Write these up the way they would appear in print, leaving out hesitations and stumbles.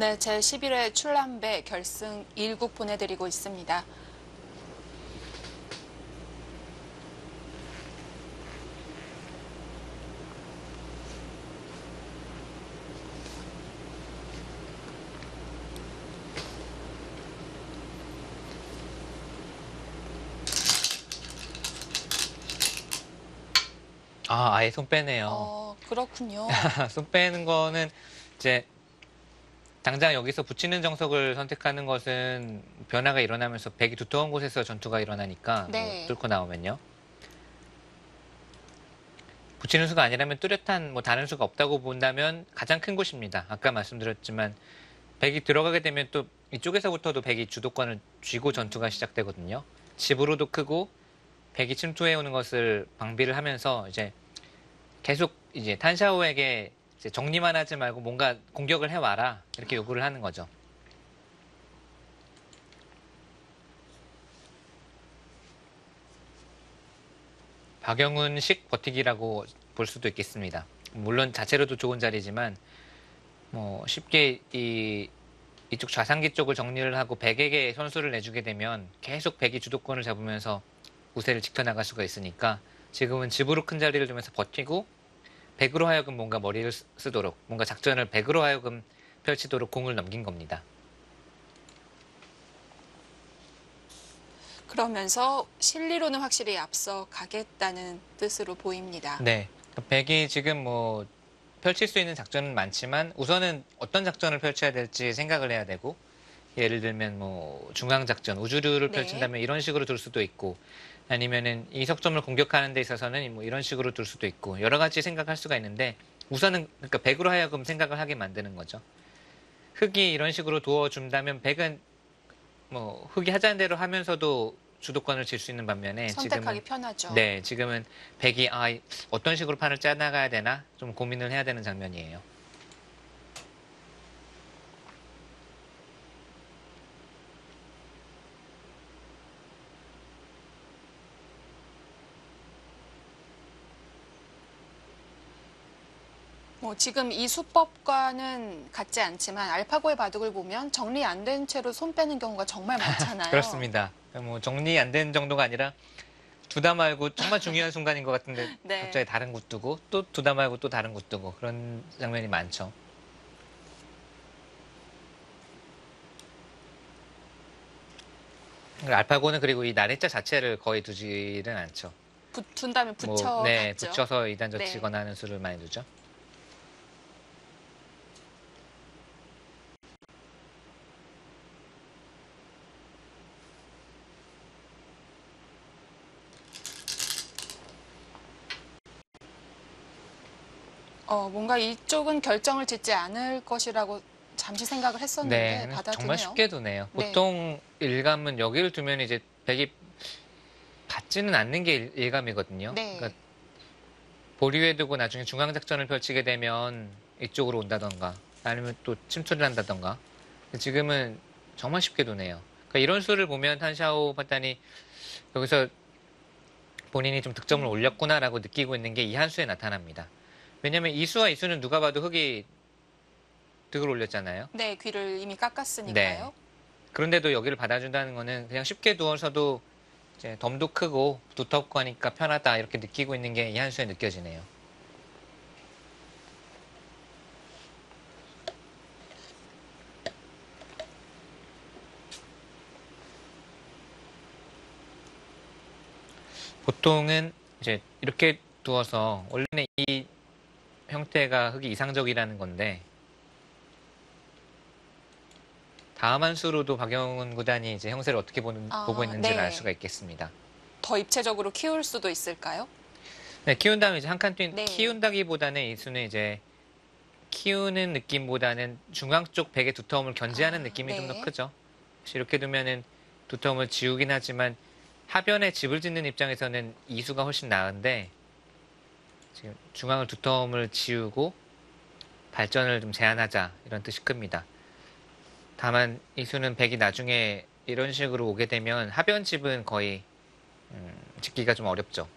네, 제11회 출람배 결승 1국 보내드리고 있습니다. 아예 손 빼네요. 그렇군요. 손 빼는 거는 이제 당장 여기서 붙이는 정석을 선택하는 것은 변화가 일어나면서 백이 두터운 곳에서 전투가 일어나니까 뭐 네. 뚫고 나오면요. 붙이는 수가 아니라면 뚜렷한 뭐 다른 수가 없다고 본다면 가장 큰 곳입니다. 아까 말씀드렸지만 백이 들어가게 되면 또 이쪽에서부터도 백이 주도권을 쥐고 전투가 시작되거든요. 집으로도 크고 백이 침투해 오는 것을 방비를 하면서 이제 계속 이제 탄샤오에게 이제 정리만 하지 말고 뭔가 공격을 해와라 이렇게 요구를 하는 거죠. 박영훈식 버티기라고 볼 수도 있겠습니다. 물론 자체로도 좋은 자리지만 뭐 쉽게 이쪽 좌상기 쪽을 정리를 하고 백에게 선수를 내주게 되면 계속 백이 주도권을 잡으면서 우세를 지켜나갈 수가 있으니까 지금은 집으로 큰 자리를 두면서 버티고 백으로 하여금 뭔가 머리를 쓰도록 뭔가 작전을 백으로 하여금 펼치도록 공을 넘긴 겁니다. 그러면서 실리로는 확실히 앞서 가겠다는 뜻으로 보입니다. 네. 백이 지금 뭐 펼칠 수 있는 작전은 많지만 우선은 어떤 작전을 펼쳐야 될지 생각을 해야 되고 예를 들면 뭐 중앙작전, 우주류를 네. 펼친다면 이런 식으로 둘 수도 있고 아니면은 이 석점을 공격하는 데 있어서는 뭐 이런 식으로 둘 수도 있고 여러 가지 생각할 수가 있는데 우선은 그러니까 백으로 하여금 생각을 하게 만드는 거죠. 흑이 이런 식으로 도와준다면 백은 뭐 흑이 하자는 대로 하면서도 주도권을 쥘 수 있는 반면에 선택하기 지금은 편하죠. 네, 지금은 백이 어떤 식으로 판을 짜나가야 되나 좀 고민을 해야 되는 장면이에요. 지금 이 수법과는 같지 않지만 알파고의 바둑을 보면 정리 안 된 채로 손 빼는 경우가 정말 많잖아요. 그렇습니다. 뭐 정리 안 된 정도가 아니라 두다 말고 정말 중요한 순간인 것 같은데 네. 갑자기 다른 굿 두고 또 두다 말고 또 다른 굿 두고 그런 장면이 많죠. 알파고는 그리고 이 나래자 자체를 거의 두지는 않죠. 둔 다음에 붙여 네, 갔죠. 붙여서 이단 네. 젖히거나 하는 수를 많이 두죠. 뭔가 이쪽은 결정을 짓지 않을 것이라고 잠시 생각을 했었는데 네, 받아두네요. 정말 쉽게 두네요. 네. 보통 일감은 여기를 두면 이제 백이 받지는 않는 게 일감이거든요. 네. 그러니까 보류해 두고 나중에 중앙작전을 펼치게 되면 이쪽으로 온다던가 아니면 또 침투를 한다던가 지금은 정말 쉽게 두네요. 그러니까 이런 수를 보면 탄샤오 판단이 여기서 본인이 좀 득점을 올렸구나라고 느끼고 있는 게 이 한 수에 나타납니다. 왜냐면 이 수와 이 수는 누가 봐도 흑이 득을 올렸잖아요. 네, 귀를 이미 깎았으니까요. 네. 그런데도 여기를 받아준다는 거는 그냥 쉽게 두어서도 이제 덤도 크고 두텁고 하니까 편하다 이렇게 느끼고 있는 게 이 한 수에 느껴지네요. 보통은 이제 이렇게 두어서 원래는 이 형태가 흑이 이상적이라는 건데 다음 한 수로도 박영훈 구단이 이제 형세를 어떻게 보고 있는지를 네. 알 수가 있겠습니다. 더 입체적으로 키울 수도 있을까요? 네, 키운다면 이제 한 칸 네. 키운다기보다는 이 수는 이제 키우는 느낌보다는 중앙 쪽 백의 두터움을 견제하는 느낌이 좀 더 네. 크죠. 이렇게 두면은 두터움을 지우긴 하지만 하변에 집을 짓는 입장에서는 이수가 훨씬 나은데 지금 중앙을 두터움을 지우고 발전을 좀 제한하자 이런 뜻이 큽니다. 다만 이수는 백이 나중에 이런 식으로 오게 되면 하변 집은 거의 짓기가 좀 어렵죠.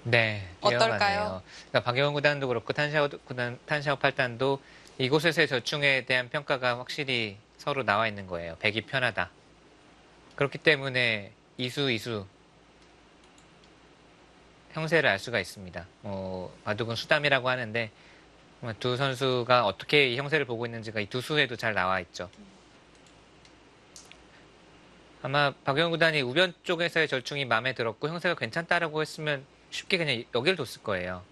네, 어떨까요? 뛰어가네요. 그러니까 박영훈 구단도 그렇고 탄샤오 8단도 이곳에서의 절충에 대한 평가가 확실히 서로 나와 있는 거예요. 백이 편하다. 그렇기 때문에 이수 형세를 알 수가 있습니다. 바둑은 수담이라고 하는데 두 선수가 어떻게 이 형세를 보고 있는지가 이 두 수에도 잘 나와 있죠. 아마 박영훈 구단이 우변 쪽에서의 절충이 마음에 들었고 형세가 괜찮다라고 했으면 쉽게 그냥 여기를 뒀을 거예요.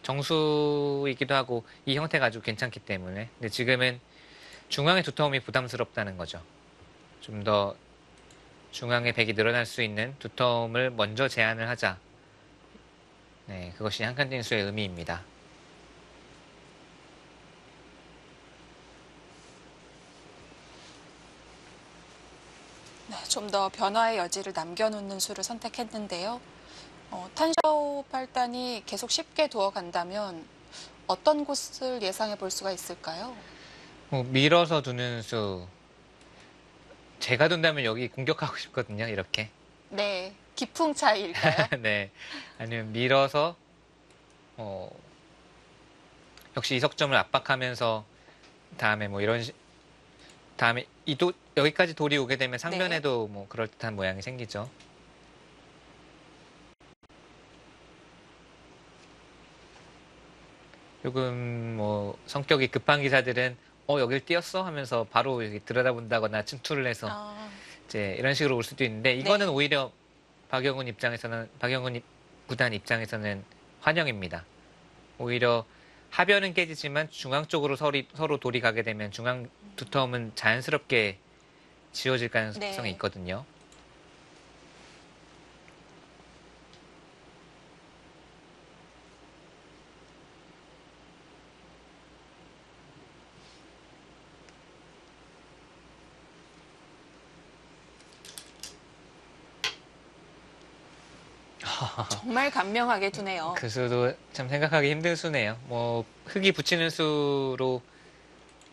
정수이기도 하고 이 형태가 아주 괜찮기 때문에. 근데 지금은 중앙의 두터움이 부담스럽다는 거죠. 좀 더 중앙의 백이 늘어날 수 있는 두터움을 먼저 제한을 하자. 네, 그것이 한칸 띵수의 의미입니다. 네, 좀 더 변화의 여지를 남겨놓는 수를 선택했는데요. 탄샤오 8단이 계속 쉽게 두어간다면 어떤 곳을 예상해 볼 수가 있을까요? 밀어서 두는 수. 제가 둔다면 여기 공격하고 싶거든요. 이렇게. 네, 기풍 차이일까요? 네. 아니면 밀어서 역시 이석점을 압박하면서 다음에 다음에 여기까지 돌이 오게 되면 상변에도 뭐 그럴듯한 모양이 생기죠. 조금 성격이 급한 기사들은 여길 띄었어 하면서 바로 여기 들여다본다거나 침투를 해서 이제 이런 식으로 올 수도 있는데 이거는 오히려 박영훈 구단 입장에서는 환영입니다. 오히려 하변은 깨지지만 중앙 쪽으로 서로 돌이 가게 되면 중앙 두터움은 자연스럽게 지워질 가능성이 있거든요. 정말 간명하게 두네요. 그 수도 참 생각하기 힘든 수네요. 흙이 붙이는 수로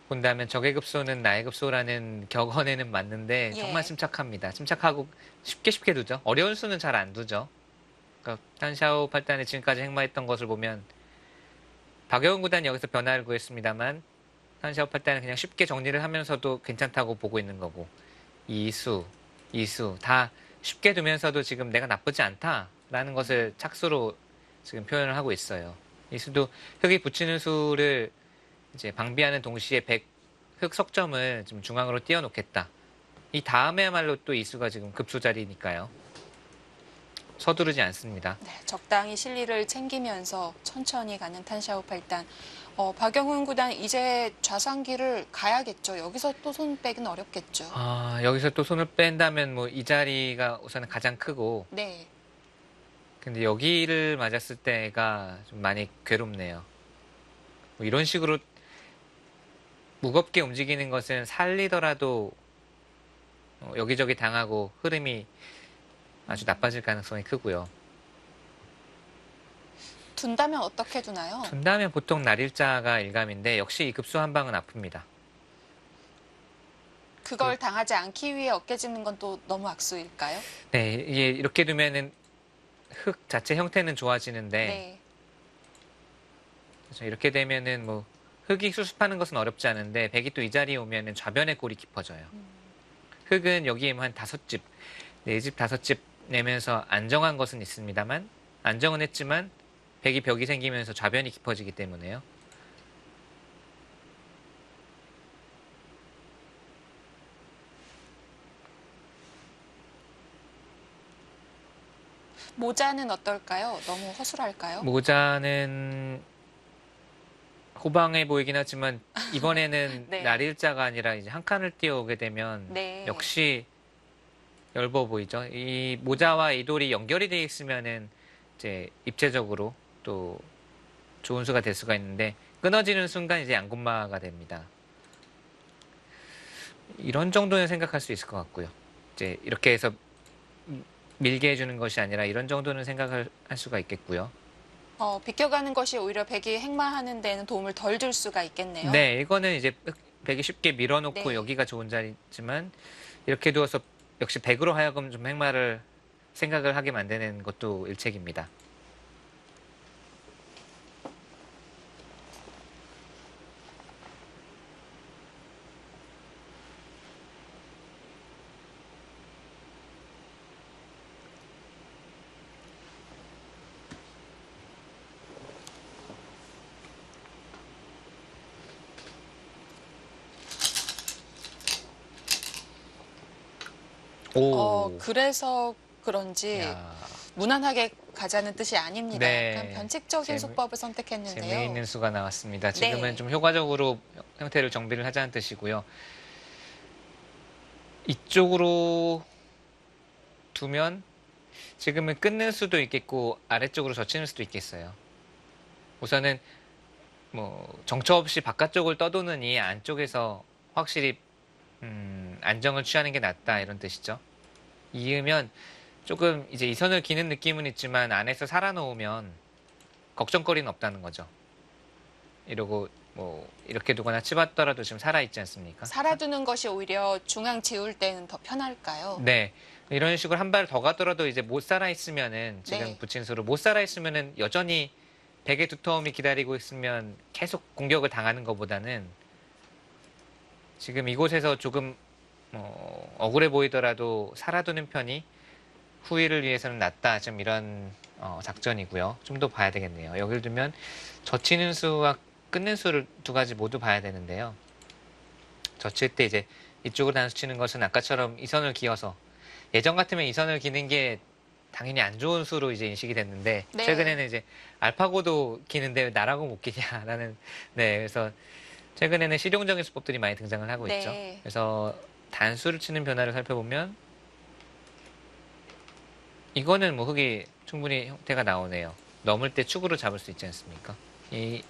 본다면 적의 급소는 나의 급소라는 격언에는 맞는데 정말 침착합니다. 침착하고 쉽게 두죠. 어려운 수는 잘 안 두죠. 그러니까 탄샤오 8단이 지금까지 행마했던 것을 보면 박영훈 구단이 여기서 변화를 구했습니다만 탄샤오 8단은 그냥 쉽게 정리를 하면서도 괜찮다고 보고 있는 거고 이수 다 쉽게 두면서도 지금 내가 나쁘지 않다라는 것을 착수로 지금 표현을 하고 있어요. 이 수도 흙이 붙이는 수를 이제 방비하는 동시에 흙 석점을 좀 중앙으로 띄워놓겠다. 이 다음에야말로 또 이 수가 지금 급소 자리니까요. 서두르지 않습니다. 네, 적당히 실리를 챙기면서 천천히 가는 탄샤오 8단. 박영훈 구단 이제 좌상기를 가야겠죠. 여기서 또 손 빼기는 어렵겠죠. 여기서 또 손을 뺀다면 이 자리가 우선은 가장 크고. 네. 근데 여기를 맞았을 때가 좀 많이 괴롭네요. 이런 식으로 무겁게 움직이는 것은 살리더라도 여기저기 당하고 흐름이 아주 나빠질 가능성이 크고요. 둔다면 어떻게 두나요? 둔다면 보통 날일자가 일감인데 역시 이 급소 한 방은 아픕니다. 그걸 당하지 않기 위해 어깨짓는 건 또 너무 악수일까요? 네, 이게 이렇게 두면은 흙 자체 형태는 좋아지는데 그렇죠. 이렇게 되면은 흙이 수습하는 것은 어렵지 않은데 백이 또 이 자리에 오면은 좌변의 골이 깊어져요. 흙은 여기에 한 5집, 4집, 5집 내면서 안정한 것은 있습니다만 안정은 했지만 백이 벽이 생기면서 좌변이 깊어지기 때문에요. 모자는 어떨까요? 너무 허술할까요? 모자는 호방해 보이긴 하지만 이번에는 날일자가 아니라 이제 한 칸을 띄워오게 되면 역시 엷어 보이죠. 이 모자와 이 돌이 연결이 되어 있으면은 이제 입체적으로 또 좋은 수가 될 수가 있는데 끊어지는 순간 이제 양군마가 됩니다. 이런 정도는 생각할 수 있을 것 같고요. 이제 이렇게 해서 밀게 해주는 것이 아니라 이런 정도는 생각할 수가 있겠고요. 비껴가는 것이 오히려 백이 행마하는 데는 도움을 덜 줄 수가 있겠네요. 네, 이거는 이제 백이 쉽게 밀어놓고 여기가 좋은 자리지만 이렇게 두어서 역시 백으로 하여금 좀 행마를 생각을 하게 만드는 것도 일책입니다. 오. 그래서 그런지 야. 무난하게 가자는 뜻이 아닙니다. 네. 약간 변칙적인 수법을 선택했는데요. 재미있는 수가 나왔습니다. 지금은 네. 좀 효과적으로 형태를 정비를 하자는 뜻이고요. 이쪽으로 두면 지금은 끊는 수도 있겠고 아래쪽으로 젖히는 수도 있겠어요. 우선은 뭐 정처 없이 바깥쪽을 떠도느니 안쪽에서 확실히 안정을 취하는 게 낫다 이런 뜻이죠. 이으면 조금 이제 이 선을 기는 느낌은 있지만 안에서 살아놓으면 걱정거리는 없다는 거죠. 이러고 뭐 이렇게 두거나 치봤더라도 지금 살아있지 않습니까? 살아두는 것이 오히려 중앙 지울 때는 더 편할까요? 네. 이런 식으로 한 발 더 가더라도 이제 못 살아있으면은 지금 네. 붙인 수로 못 살아있으면은 여전히 백의 두터움이 기다리고 있으면 계속 공격을 당하는 것보다는 지금 이곳에서 조금 억울해 보이더라도 살아두는 편이 후위를 위해서는 낫다. 좀 이런 작전이고요. 좀 더 봐야 되겠네요. 여기를 두면 젖히는 수와 끊는 수를 두 가지 모두 봐야 되는데요. 젖힐 때 이제 이쪽으로 단수 치는 것은 아까처럼 이 선을 기어서 예전 같으면 이 선을 기는 게 당연히 안 좋은 수로 이제 인식이 됐는데 네. 최근에는 이제 알파고도 기는데 왜 나라고 못 기냐라는 네 그래서 최근에는 실용적인 수법들이 많이 등장을 하고 네. 있죠. 그래서 단수를 치는 변화를 살펴보면 이거는 뭐 흙이 충분히 형태가 나오네요. 넘을 때 축으로 잡을 수 있지 않습니까? 이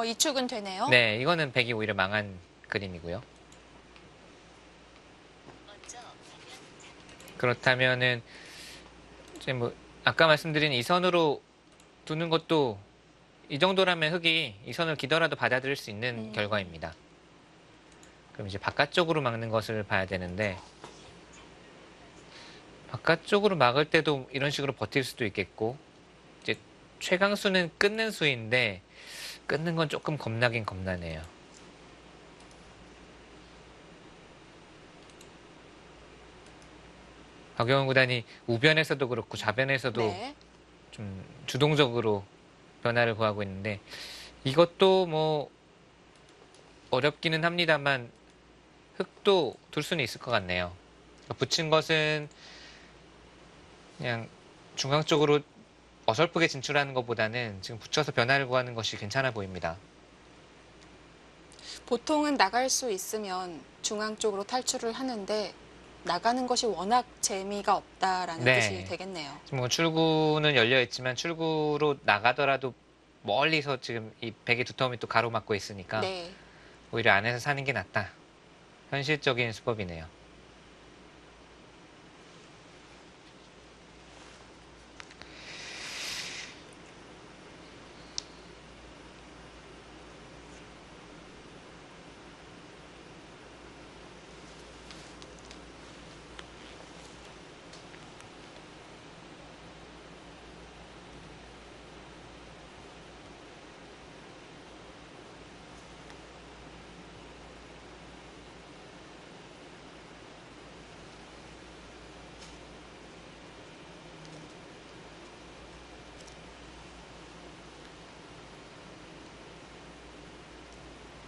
이축은 되네요. 네, 이거는 백이 오히려 망한 그림이고요. 그렇다면은 이제 뭐 아까 말씀드린 이 선으로 두는 것도 이 정도라면 흙이 이 선을 기더라도 받아들일 수 있는 결과입니다. 그럼 이제 바깥쪽으로 막는 것을 봐야 되는데 바깥쪽으로 막을 때도 이런 식으로 버틸 수도 있겠고 이제 최강수는 끊는 수인데 끊는 건 조금 겁나긴 겁나네요. 박영훈 구단이 우변에서도 그렇고 좌변에서도 네. 좀 주동적으로 변화를 구하고 있는데 이것도 뭐 어렵기는 합니다만 흙도 둘 수는 있을 것 같네요. 그러니까 붙인 것은 그냥 중앙 쪽으로 어설프게 진출하는 것보다는 지금 붙여서 변화를 구하는 것이 괜찮아 보입니다. 보통은 나갈 수 있으면 중앙 쪽으로 탈출을 하는데 나가는 것이 워낙 재미가 없다라는 네. 뜻이 되겠네요. 지금 뭐 출구는 열려 있지만 출구로 나가더라도 멀리서 지금 이 백의 두터움이 또 가로막고 있으니까 네. 오히려 안에서 사는 게 낫다. 현실적인 수법이네요.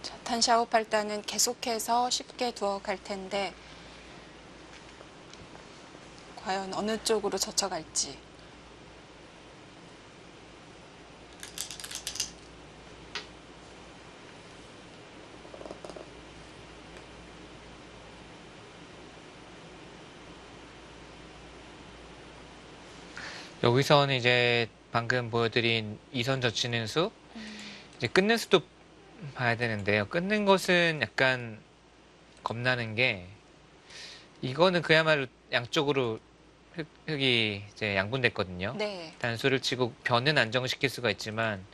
자, 탄샤오 팔단은 계속해서 쉽게 두어 갈 텐데 과연 어느 쪽으로 젖혀갈지. 여기서는 이제 방금 보여드린 이선 젖히는 수, 이제 끊는 수도 봐야 되는데요. 끊는 것은 약간 겁나는 게 이거는 그야말로 양쪽으로 흙이 이제 양분됐거든요. 네. 단수를 치고 변은 안정시킬 수가 있지만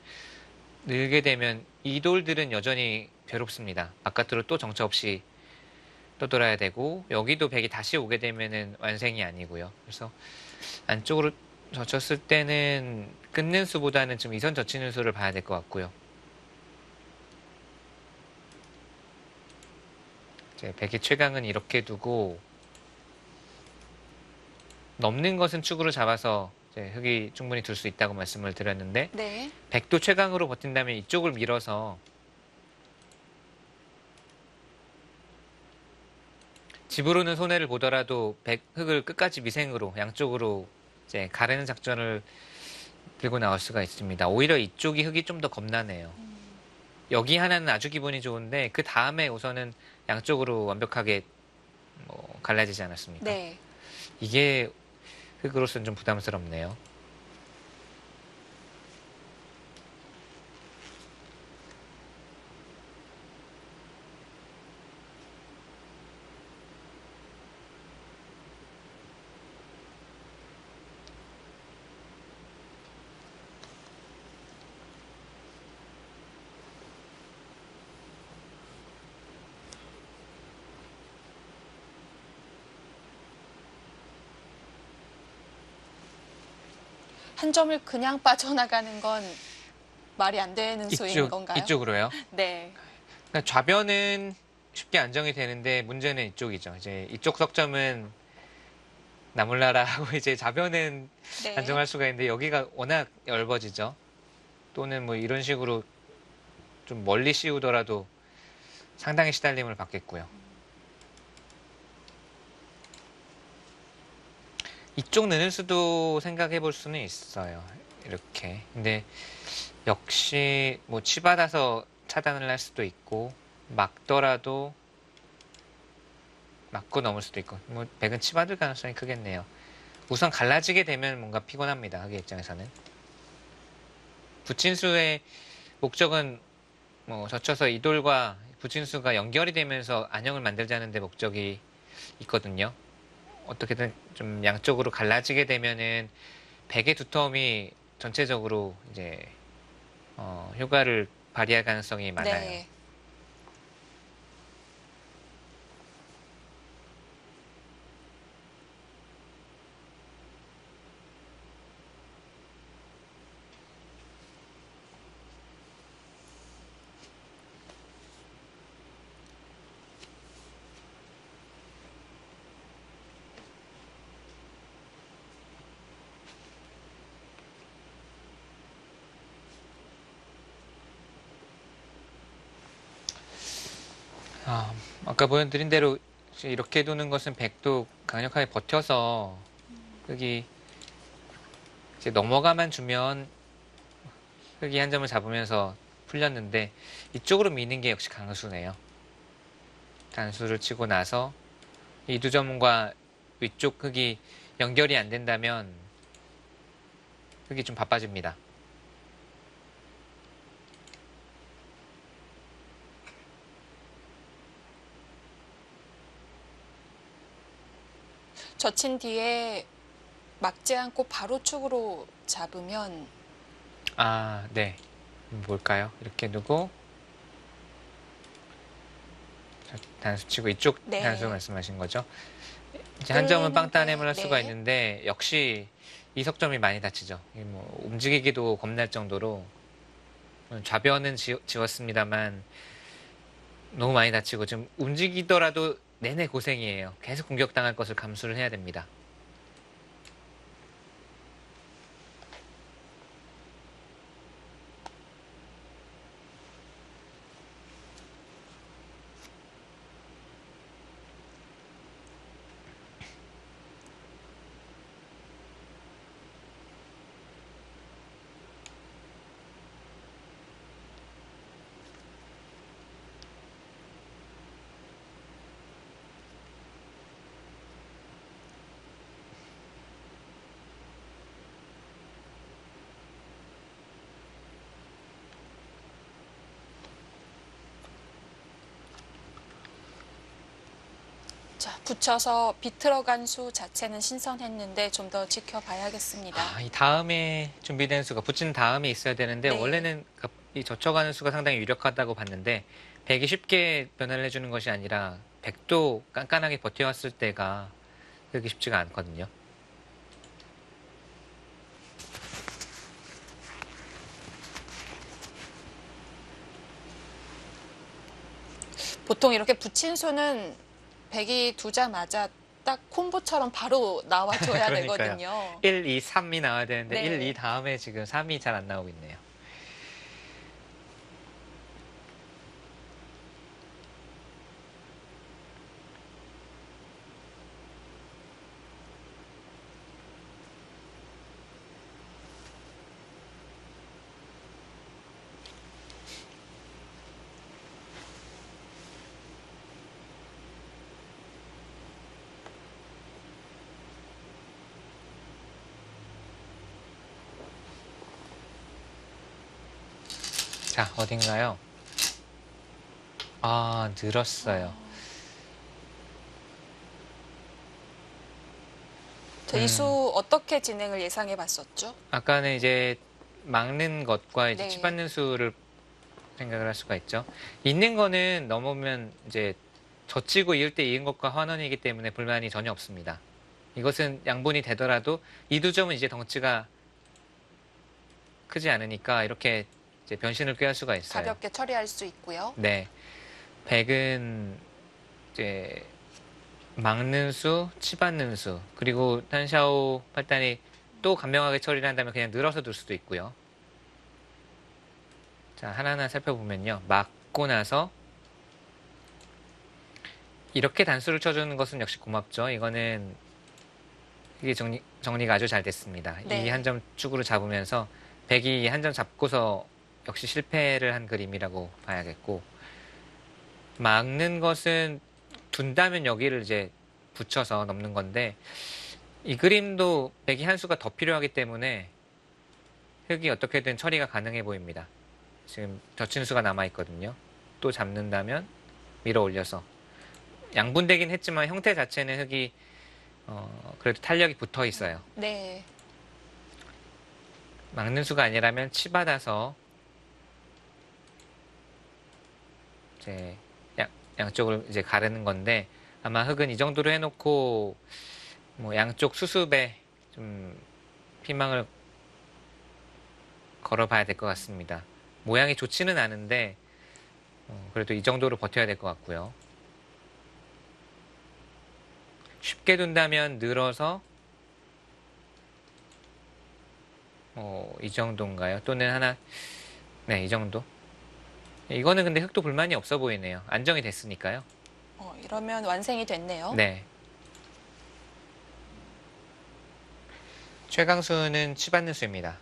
늘게 되면 이 돌들은 여전히 괴롭습니다. 바깥으로 또 정처 없이 떠돌아야 되고 여기도 백이 다시 오게 되면은 완생이 아니고요. 그래서 안쪽으로 젖혔을 때는 끊는 수보다는 좀 이선 젖히는 수를 봐야 될 것 같고요. 이제 백의 최강은 이렇게 두고 넘는 것은 축으로 잡아서 이제 흙이 충분히 둘 수 있다고 말씀을 드렸는데 네. 백도 최강으로 버틴다면 이쪽을 밀어서 집으로는 손해를 보더라도 흙을 끝까지 미생으로 양쪽으로 이제 가르는 작전을 들고 나올 수가 있습니다. 오히려 이쪽이 흙이 좀 더 겁나네요. 여기 하나는 아주 기분이 좋은데 그 다음에 우선은 양쪽으로 완벽하게 갈라지지 않았습니까? 네. 이게 흙으로서는 좀 부담스럽네요. 한 점을 그냥 빠져나가는 건 말이 안 되는 수인 건가요? 이쪽으로요. 네. 그러니까 좌변은 쉽게 안정이 되는데 문제는 이쪽이죠. 이제 이쪽 석점은 나몰라라 하고 이제 좌변은 네. 안정할 수가 있는데 여기가 워낙 얇아지죠. 또는 뭐 이런 식으로 좀 멀리 씌우더라도 상당히 시달림을 받겠고요. 이쪽 느는 수도 생각해 볼 수는 있어요. 이렇게. 근데 역시 뭐 치받아서 차단을 할 수도 있고 막더라도 맞고 넘을 수도 있고 뭐 백은 치받을 가능성이 크겠네요. 우선 갈라지게 되면 뭔가 피곤합니다. 하기 입장에서는. 부친수의 목적은 뭐 젖혀서 이 돌과 부친수가 연결이 되면서 안형을 만들자는 데 목적이 있거든요. 어떻게든 좀 양쪽으로 갈라지게 되면은 백의 두터움이 전체적으로 이제 효과를 발휘할 가능성이 많아요. 네. 아까 보여드린 대로 이렇게 두는 것은 백도 강력하게 버텨서 흙이 이제 넘어가만 주면 흙이 한 점을 잡으면서 풀렸는데 이쪽으로 미는 게 역시 강수네요. 단수를 치고 나서 이 두 점과 위쪽 흙이 연결이 안 된다면 흙이 좀 바빠집니다. 젖힌 뒤에 막지 않고 바로 축으로 잡으면 네. 뭘까요? 이렇게 두고 단수 치고 이쪽 네. 단수 말씀하신 거죠? 이제 한 점은 빵 따냄을 할 수가 네. 있는데 역시 이 석점이 많이 다치죠. 이게 뭐 움직이기도 겁날 정도로 좌변은 지웠습니다만 너무 많이 다치고 지금 움직이더라도 내내 고생이에요. 계속 공격당할 것을 감수를 해야 됩니다. 자, 붙여서 비틀어간 수 자체는 신선했는데 좀 더 지켜봐야겠습니다. 이 다음에 준비된 수가 붙인 다음에 있어야 되는데 네. 원래는 이 젖혀가는 수가 상당히 유력하다고 봤는데 백이 쉽게 변화를 해주는 것이 아니라 백도 깐깐하게 버텨왔을 때가 그렇게 쉽지가 않거든요. 보통 이렇게 붙인 수는 백이 두자마자 딱 콤보처럼 바로 나와줘야 그러니까요. 되거든요. 1, 2, 3이 나와야 되는데 네. 1, 2 다음에 지금 3이 잘 안 나오고 있네요. 자, 어딘가요? 아, 늘었어요. 자, 이 수 어떻게 진행을 예상해 봤었죠? 아까는 이제 막는 것과 이제 네. 치받는 수를 생각을 할 수가 있죠. 있는 거는 넘으면 이제 젖히고 이을 때 이은 것과 환원이기 때문에 불만이 전혀 없습니다. 이것은 양분이 되더라도 이 두 점은 이제 덩치가 크지 않으니까 이렇게 이제 변신을 꾀할 수가 있어요. 가볍게 처리할 수 있고요. 네. 백은 이제 막는 수, 치받는 수, 그리고 탄샤오 팔단이 또 간명하게 처리를 한다면 그냥 늘어서 둘 수도 있고요. 자, 하나하나 살펴보면요. 막고 나서 이렇게 단수를 쳐주는 것은 역시 고맙죠. 이거는 이게 정리가 아주 잘 됐습니다. 네. 이 한 점 축으로 잡으면서 백이 한 점 잡고서 역시 실패를 한 그림이라고 봐야겠고, 막는 것은 둔다면 여기를 이제 붙여서 넘는 건데, 이 그림도 백이 한 수가 더 필요하기 때문에 흙이 어떻게든 처리가 가능해 보입니다. 지금 젖힌 수가 남아있거든요. 또 잡는다면 밀어 올려서 양분되긴 했지만 형태 자체는 흙이 그래도 탄력이 붙어 있어요. 네. 막는 수가 아니라면 치받아서 이제 양쪽을 이제 가르는 건데, 아마 흙은 이 정도로 해놓고 뭐 양쪽 수습에 좀 피망을 걸어봐야 될 것 같습니다. 모양이 좋지는 않은데 그래도 이 정도로 버텨야 될 것 같고요. 쉽게 둔다면 늘어서 이 정도인가요? 또는 하나, 네, 이 정도. 이거는 근데 흙도 불만이 없어 보이네요. 안정이 됐으니까요. 이러면 완성이 됐네요. 네. 최강수는 치받는 수입니다.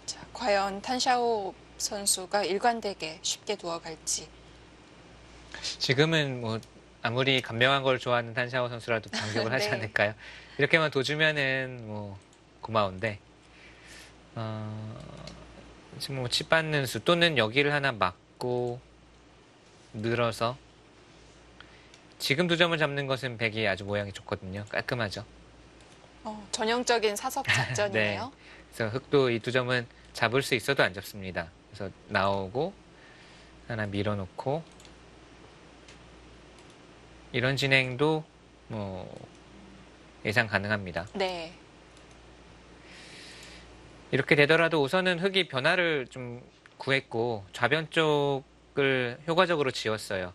자, 과연 탄샤오 선수가 일관되게 쉽게 두어갈지. 지금은 뭐 아무리 간명한 걸 좋아하는 탄샤오 선수라도 반격을 하지 네. 않을까요? 이렇게만 둬주면은 뭐 고마운데 지금 뭐 치받는 수 또는 여기를 하나 막고 늘어서 지금 두 점을 잡는 것은 백이 아주 모양이 좋거든요. 깔끔하죠. 전형적인 사석 작전이네요. 그래서 흑도 이 두 점은 잡을 수 있어도 안 잡습니다. 그래서 나오고 하나 밀어놓고 이런 진행도 뭐 예상 가능합니다. 네. 이렇게 되더라도 우선은 흙이 변화를 좀 구했고 좌변 쪽을 효과적으로 지었어요.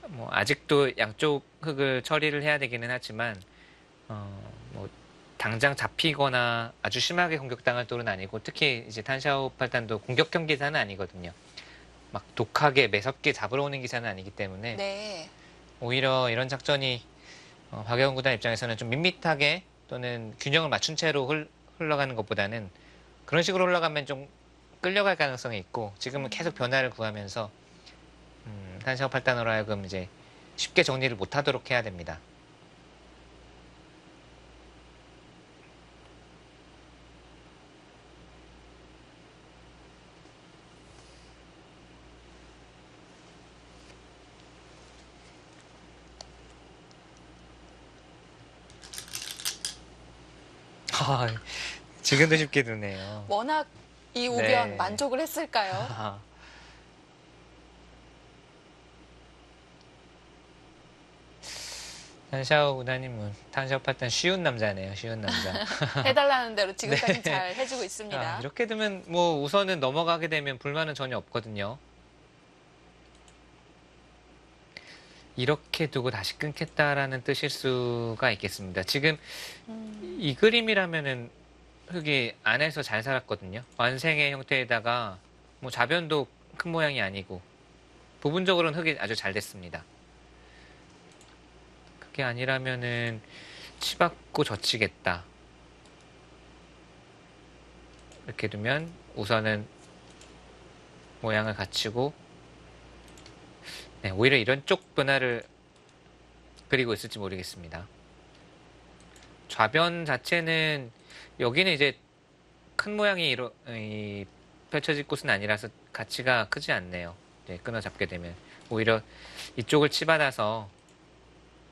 뭐 아직도 양쪽 흙을 처리를 해야 되기는 하지만 뭐 당장 잡히거나 아주 심하게 공격당할 돌은 아니고, 특히 이제 탄샤오 팔단도 공격형 기사는 아니거든요. 막 독하게 매섭게 잡으러 오는 기사는 아니기 때문에 네. 오히려 이런 작전이 박여운 구단 입장에서는 좀 밋밋하게 또는 균형을 맞춘 채로 흘러가는 것보다는 그런 식으로 흘러가면 좀 끌려갈 가능성이 있고, 지금은 계속 변화를 구하면서 탄샤오 팔단으로 하여금 이제 쉽게 정리를 못하도록 해야 됩니다. 지금도 쉽게 두네요. 워낙 이 우변 네. 만족을 했을까요? 탄샤오 구단님은 탄샤오 팔단 쉬운 남자네요. 쉬운 남자. 해달라는 대로 지금까지 네. 잘 해주고 있습니다. 이렇게 되면 뭐 우선은 넘어가게 되면 불만은 전혀 없거든요. 이렇게 두고 다시 끊겠다라는 뜻일 수가 있겠습니다. 지금 음, 이 그림이라면은 흙이 안에서 잘 살았거든요. 완생의 형태에다가 뭐 좌변도 큰 모양이 아니고 부분적으로는 흙이 아주 잘 됐습니다. 그게 아니라면은 치받고 젖히겠다. 이렇게 두면 우선은 모양을 갖추고 네, 오히려 이런 쪽 변화를 그리고 있을지 모르겠습니다. 좌변 자체는 여기는 이제 큰 모양이 펼쳐질 곳은 아니라서 가치가 크지 않네요. 네, 끊어 잡게 되면 오히려 이쪽을 치받아서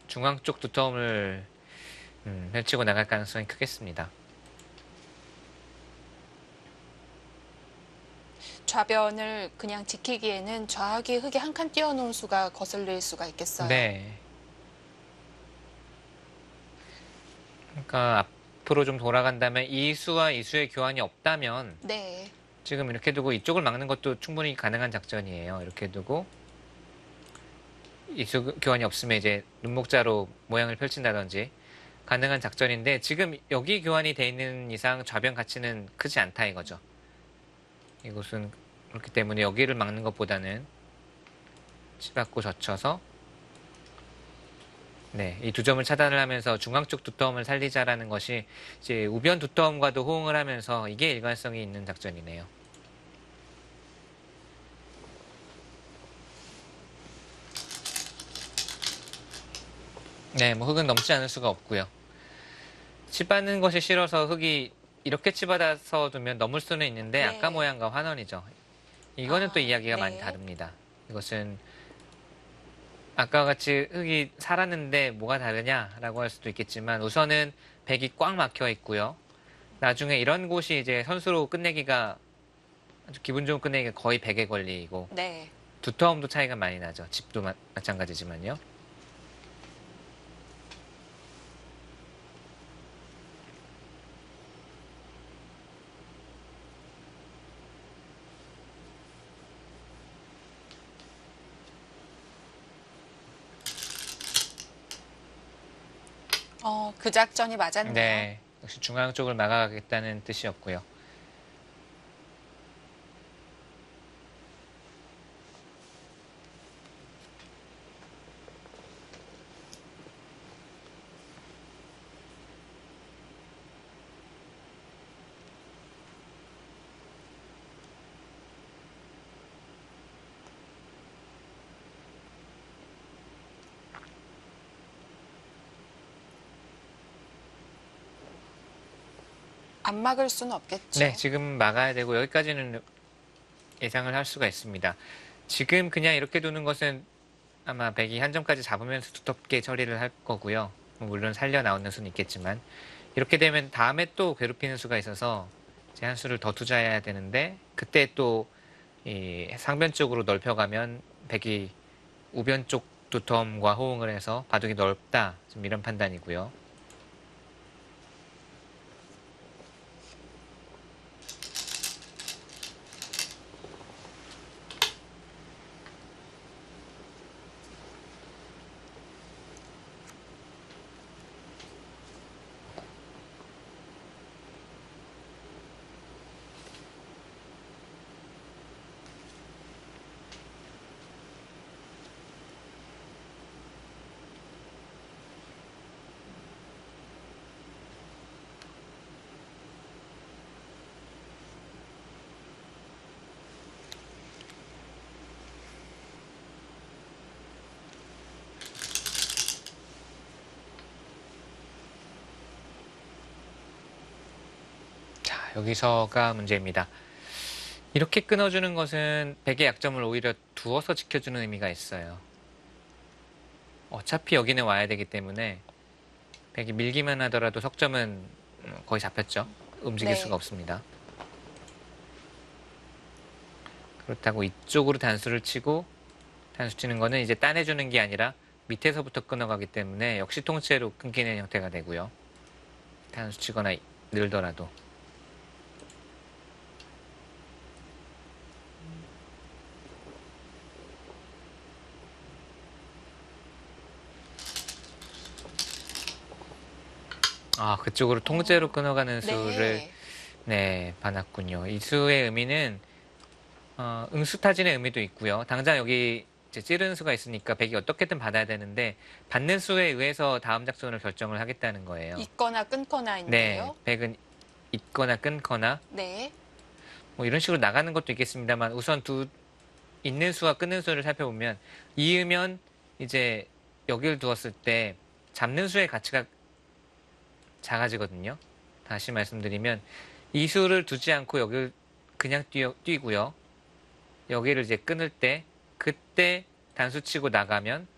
중앙 쪽 두터움을 펼치고 나갈 가능성이 크겠습니다. 좌변을 그냥 지키기에는 좌악이 흙에 한 칸 띄워놓은 수가 거슬릴 수가 있겠어요. 네. 그러니까 앞으로 좀 돌아간다면 이 수와 이 수의 교환이 없다면 네. 지금 이렇게 두고 이쪽을 막는 것도 충분히 가능한 작전이에요. 이렇게 두고 이 수 교환이 없으면 이제 눈목자로 모양을 펼친다든지 가능한 작전인데 지금 여기 교환이 돼 있는 이상 좌변 가치는 크지 않다 이거죠. 이곳은 그렇기 때문에 여기를 막는 것보다는 치받고 젖혀서 네, 이 두 점을 차단을 하면서 중앙 쪽 두터움을 살리자라는 것이 이제 우변 두터움과도 호응을 하면서 이게 일관성이 있는 작전이네요. 네, 뭐 흙은 넘지 않을 수가 없고요. 치받는 것이 싫어서 흙이 이렇게 치받아서 두면 넘을 수는 있는데 네. 아까 모양과 환원이죠. 이거는 또 이야기가 많이 네. 다릅니다. 이것은 아까 같이 흙이 살았는데 뭐가 다르냐라고 할 수도 있겠지만 우선은 백이 꽉 막혀 있고요. 나중에 이런 곳이 이제 선수로 끝내기가 아주 기분 좋은 끝내기가 거의 100에 걸리고 네. 두터움도 차이가 많이 나죠. 집도 마찬가지지만요. 그 작전이 맞았네요. 네, 역시 중앙 쪽을 막아가겠다는 뜻이었고요. 안 막을 수는 없겠죠. 네, 지금 막아야 되고 여기까지는 예상을 할 수가 있습니다. 지금 그냥 이렇게 두는 것은 아마 백이 한 점까지 잡으면서 두텁게 처리를 할 거고요. 물론 살려 나오는 수는 있겠지만 이렇게 되면 다음에 또 괴롭히는 수가 있어서 제 한 수를 더 투자해야 되는데 그때 또 이 상변 쪽으로 넓혀가면 백이 우변 쪽 두텀과 호응을 해서 바둑이 넓다 좀 이런 판단이고요. 자, 여기서가 문제입니다. 이렇게 끊어주는 것은 백의 약점을 오히려 두어서 지켜주는 의미가 있어요. 어차피 여기는 와야 되기 때문에 백이 밀기만 하더라도 석점은 거의 잡혔죠. 움직일 네. 수가 없습니다. 그렇다고 이쪽으로 단수를 치고 단수 치는 거는 이제 따내주는 게 아니라 밑에서부터 끊어가기 때문에 역시 통째로 끊기는 형태가 되고요. 단수 치거나 늘더라도. 아, 그쪽으로 통째로 끊어가는 수를 네. 네, 받았군요. 이 수의 의미는 응수타진의 의미도 있고요. 당장 여기 이제 찌르는 수가 있으니까 백이 어떻게든 받아야 되는데 받는 수에 의해서 다음 작전을 결정을 하겠다는 거예요. 있거나 끊거나인데요. 네, 백은 있거나 끊거나 네. 뭐 이런 식으로 나가는 것도 있겠습니다만 우선 있는 수와 끊는 수를 살펴보면 이으면 이제 여기를 두었을 때 잡는 수의 가치가 작아지거든요. 다시 말씀드리면 이 수를 두지 않고 여기를 그냥 뛰고요. 여기를 이제 끊을 때 그때 단수 치고 나가면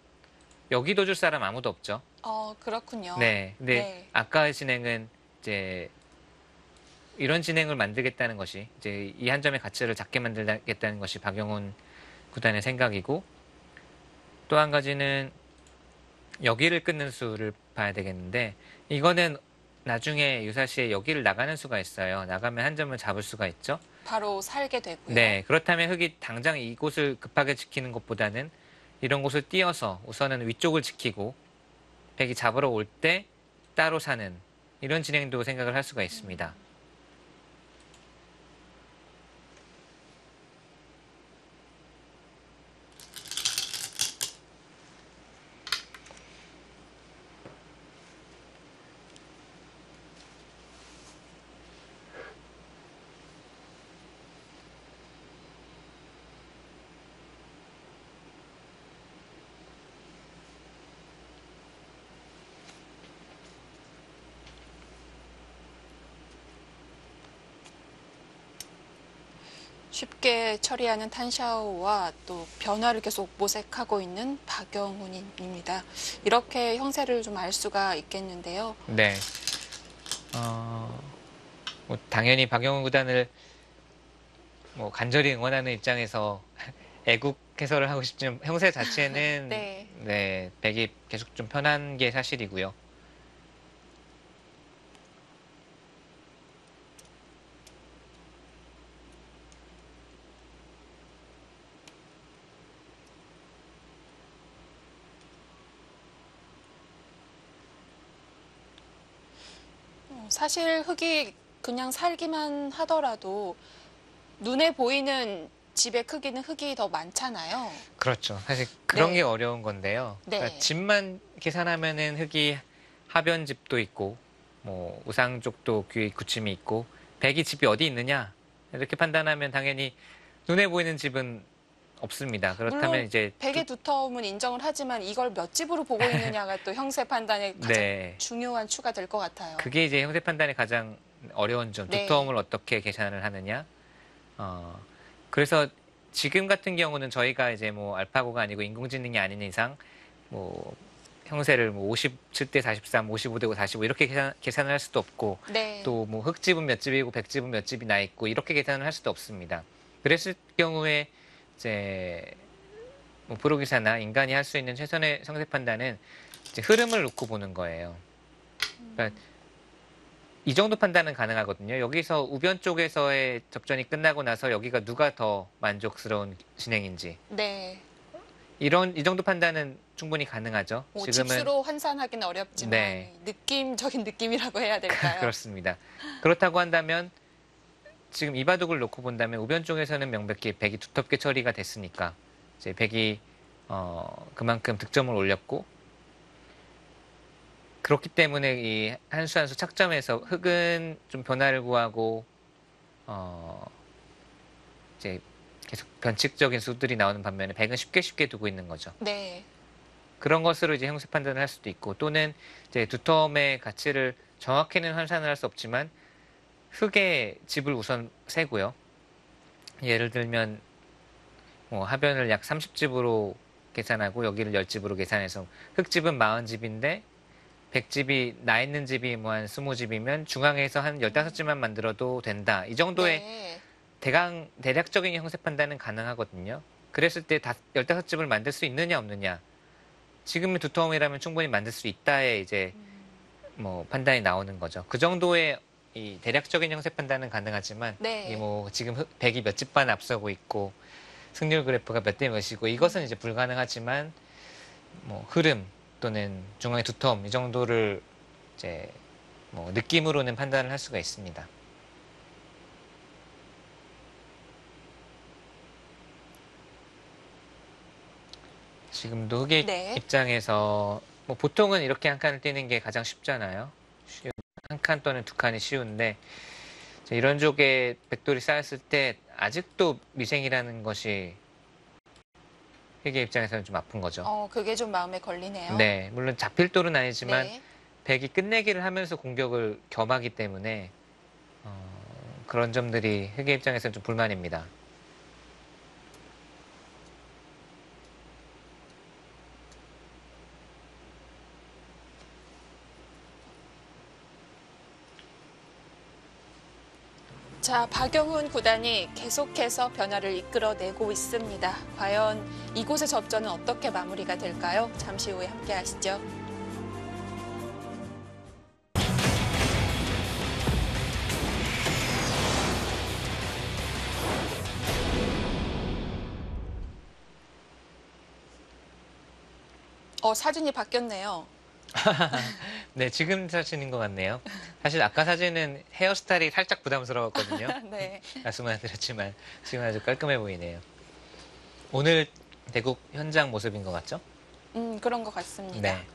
여기도 줄 사람 아무도 없죠. 그렇군요. 네. 근데 네. 아까의 진행은 이제 이런 진행을 만들겠다는 것이 이제 이 한 점의 가치를 작게 만들겠다는 것이 박용훈 구단의 생각이고 또 한 가지는 여기를 끊는 수를 봐야 되겠는데 이거는 나중에 유사시에 여기를 나가는 수가 있어요. 나가면 한 점을 잡을 수가 있죠. 바로 살게 되고요. 네, 그렇다면 흙이 당장 이곳을 급하게 지키는 것보다는 이런 곳을 띄어서 우선은 위쪽을 지키고 백이 잡으러 올 때 따로 사는 이런 진행도 생각을 할 수가 있습니다. 쉽게 처리하는 탄샤오와 또 변화를 계속 모색하고 있는 박영훈입니다. 이렇게 형세를 좀 알 수가 있겠는데요. 네, 뭐 당연히 박용훈 구단을 뭐 간절히 응원하는 입장에서 애국 해설을 하고 싶지만 형세 자체는 네. 네, 백이 계속 좀 편한 게 사실이고요. 사실 흙이 그냥 살기만 하더라도 눈에 보이는 집의 크기는 흙이 더 많잖아요. 그렇죠. 사실 그런 네. 게 어려운 건데요. 네. 그러니까 집만 계산하면은 흙이 하변 집도 있고, 뭐 우상 쪽도 귀 구침이 있고, 백이 집이 어디 있느냐 이렇게 판단하면 당연히 눈에 보이는 집은 없습니다. 그렇다면 물론 이제 백의 두터움은 인정을 하지만 이걸 몇 집으로 보고 있느냐가 또 형세 판단에 가장 네, 중요한 추가 될 것 같아요. 그게 이제 형세 판단의 가장 어려운 점, 네. 두터움을 어떻게 계산을 하느냐. 그래서 지금 같은 경우는 저희가 이제 뭐 알파고가 아니고 인공지능이 아닌 이상 뭐 형세를 뭐 57대 43, 55대 45 이렇게 계산을 할 수도 없고 네. 또 뭐 흙집은 몇 집이고 백집은 몇 집이 나 있고 이렇게 계산을 할 수도 없습니다. 그랬을 경우에 이제 뭐 프로기사나 인간이 할 수 있는 최선의 형세 판단은 이제 흐름을 놓고 보는 거예요. 그러니까 이 정도 판단은 가능하거든요. 여기서 우변 쪽에서의 접전이 끝나고 나서 여기가 누가 더 만족스러운 진행인지 네. 이 정도 판단은 충분히 가능하죠. 뭐 지금은 집수로 환산하기는 어렵지만 네. 느낌적인 느낌이라고 해야 될까요? 그렇습니다. 그렇다고 한다면 지금 이 바둑을 놓고 본다면 우변 쪽에서는 명백히 백이 두텁게 처리가 됐으니까 이제 백이 그만큼 득점을 올렸고 그렇기 때문에 이 한 수 한 수 착점에서 흙은 좀 변화를 구하고 이제 계속 변칙적인 수들이 나오는 반면에 백은 쉽게 두고 있는 거죠. 네. 그런 것으로 이제 형세 판단을 할 수도 있고 또는 이제 두텀의 가치를 정확히는 환산을 할 수 없지만 흙의 집을 우선 세고요. 예를 들면 뭐 하변을 약 30집으로 계산하고 여기를 10집으로 계산해서 흙집은 40집인데 100집이 나 있는 집이 뭐 한 20집이면 중앙에서 한 15집만 만들어도 된다. 이 정도의 네. 대략적인 형세 판단은 가능하거든요. 그랬을 때 15집을 만들 수 있느냐 없느냐. 지금의 두터움이라면 충분히 만들 수 있다에 이제 뭐 판단이 나오는 거죠. 그 정도의 이 대략적인 형세 판단은 가능하지만 네. 이 뭐 지금 백이 몇 집 반 앞서고 있고 승률 그래프가 몇 대 몇이고 이것은 이제 불가능하지만 뭐 흐름 또는 중앙의 두터움 이 정도를 이제 뭐 느낌으로는 판단을 할 수가 있습니다. 지금도 흑의 네. 입장에서 뭐 보통은 이렇게 한 칸을 띄는 게 가장 쉽잖아요. 한 칸 또는 두 칸이 쉬운데 이런 쪽에 백돌이 쌓였을 때 아직도 미생이라는 것이 흑의 입장에서는 좀 아픈 거죠. 그게 좀 마음에 걸리네요. 네, 물론 잡힐 돌은 아니지만 네. 백이 끝내기를 하면서 공격을 겸하기 때문에 그런 점들이 흑의 입장에서는 좀 불만입니다. 자, 박영훈 구단이 계속해서 변화를 이끌어내고 있습니다. 과연 이곳의 접전은 어떻게 마무리가 될까요? 잠시 후에 함께 하시죠. 사진이 바뀌었네요. 네, 지금 사진인 것 같네요. 사실 아까 사진은 헤어스타일이 살짝 부담스러웠거든요. 네. 말씀을 드렸지만 지금 아주 깔끔해 보이네요. 오늘 대국 현장 모습인 것 같죠? 그런 것 같습니다. 네.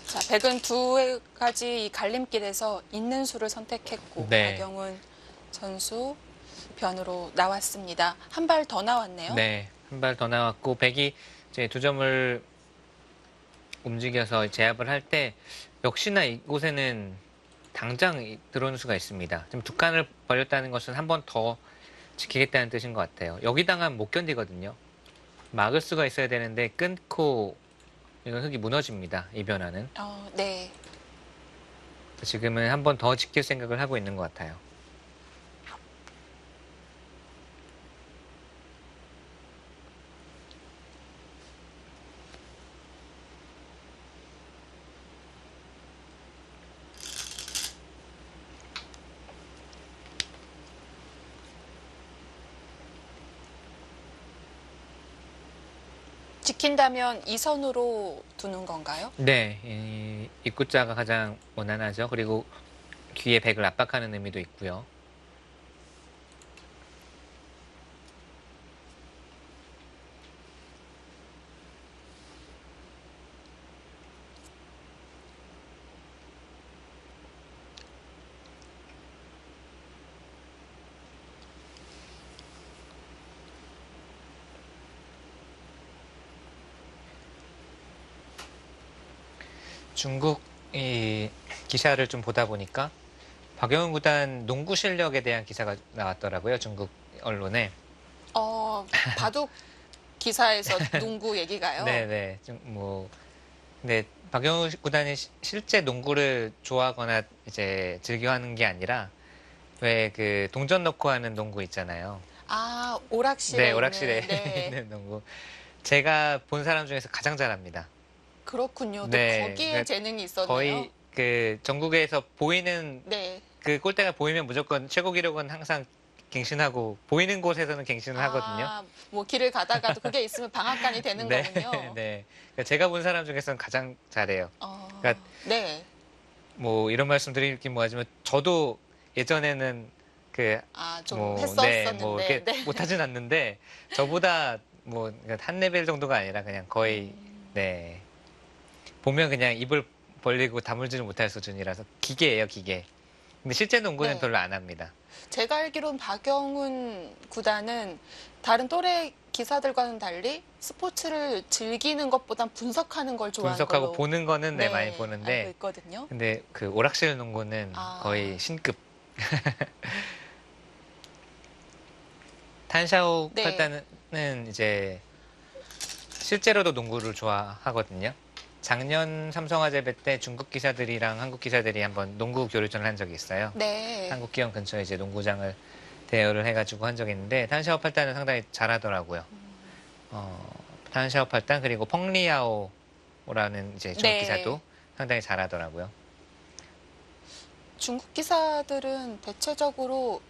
자, 백은 두 가지 이 갈림길에서 있는 수를 선택했고 네. 박영훈 선수 변으로 나왔습니다. 한 발 더 나왔네요. 네, 한 발 더 나왔고 백이 이제 두 점을 움직여서 제압을 할 때 역시나 이곳에는 당장 들어오는 수가 있습니다. 지금 두 칸을 벌렸다는 것은 한 번 더 지키겠다는 뜻인 것 같아요. 여기 당하면 못 견디거든요. 막을 수가 있어야 되는데 끊고 이건 흙이 무너집니다. 이 변화는. 네. 지금은 한 번 더 지킬 생각을 하고 있는 것 같아요. 지킨다면 이 선으로 두는 건가요? 네, 이 입구자가 가장 원활하죠. 그리고 뒤에 백을 압박하는 의미도 있고요. 중국 이 기사를 좀 보다 보니까 박영훈 구단 농구 실력에 대한 기사가 나왔더라고요. 중국 언론에. 바둑 기사에서 농구 얘기가요. 네네. 근데 박영훈 구단이 실제 농구를 좋아하거나 이제 즐겨하는 게 아니라 왜 그 동전 넣고 하는 농구 있잖아요. 오락실에 네, 오락실에 있는, 네. 있는 농구. 제가 본 사람 중에서 가장 잘합니다. 그렇군요. 네, 또 거기에 그러니까 재능이 있었네요. 거의 그 전국에서 보이는 네. 그 골대가 보이면 무조건 최고 기록은 항상 갱신하고 보이는 곳에서는 갱신을 하거든요. 뭐 길을 가다가도 그게 있으면 방앗간이 되는 네, 거군요. 네. 그러니까 제가 본 사람 중에서는 가장 잘해요. 그러니까 네. 뭐 이런 말씀 드리긴 뭐하지만 저도 예전에는 좀 네, 했었었는데. 뭐 이렇게 네. 못하진 않는데 저보다 뭐 한 레벨 정도가 아니라 그냥 거의 네 보면 그냥 입을 벌리고 다물지를 못할 수준이라서 기계예요, 기계. 근데 실제 농구는 네. 별로 안 합니다. 제가 알기로는 박영훈 구단은 다른 또래 기사들과는 달리 스포츠를 즐기는 것보단 분석하는 걸 좋아하는 분석하고 걸로 보는 거는 네, 많이 알고 보는데 있거든요. 근데 그 오락실 농구는 거의 신급. 탄샤오 네. 팔단은 이제 실제로도 농구를 좋아하거든요. 작년 삼성화재배 때 중국 기사들이랑 한국 기사들이 한번 농구 교류전을 한 적이 있어요. 네. 한국 기업 근처에 이제 농구장을 대여를 해가지고 한 적이 있는데 탄샤오 팔단은 상당히 잘하더라고요. 탄샤오 팔단 그리고 펑리아오라는 이제 중국 네. 기사도 상당히 잘하더라고요. 중국 기사들은 대체적으로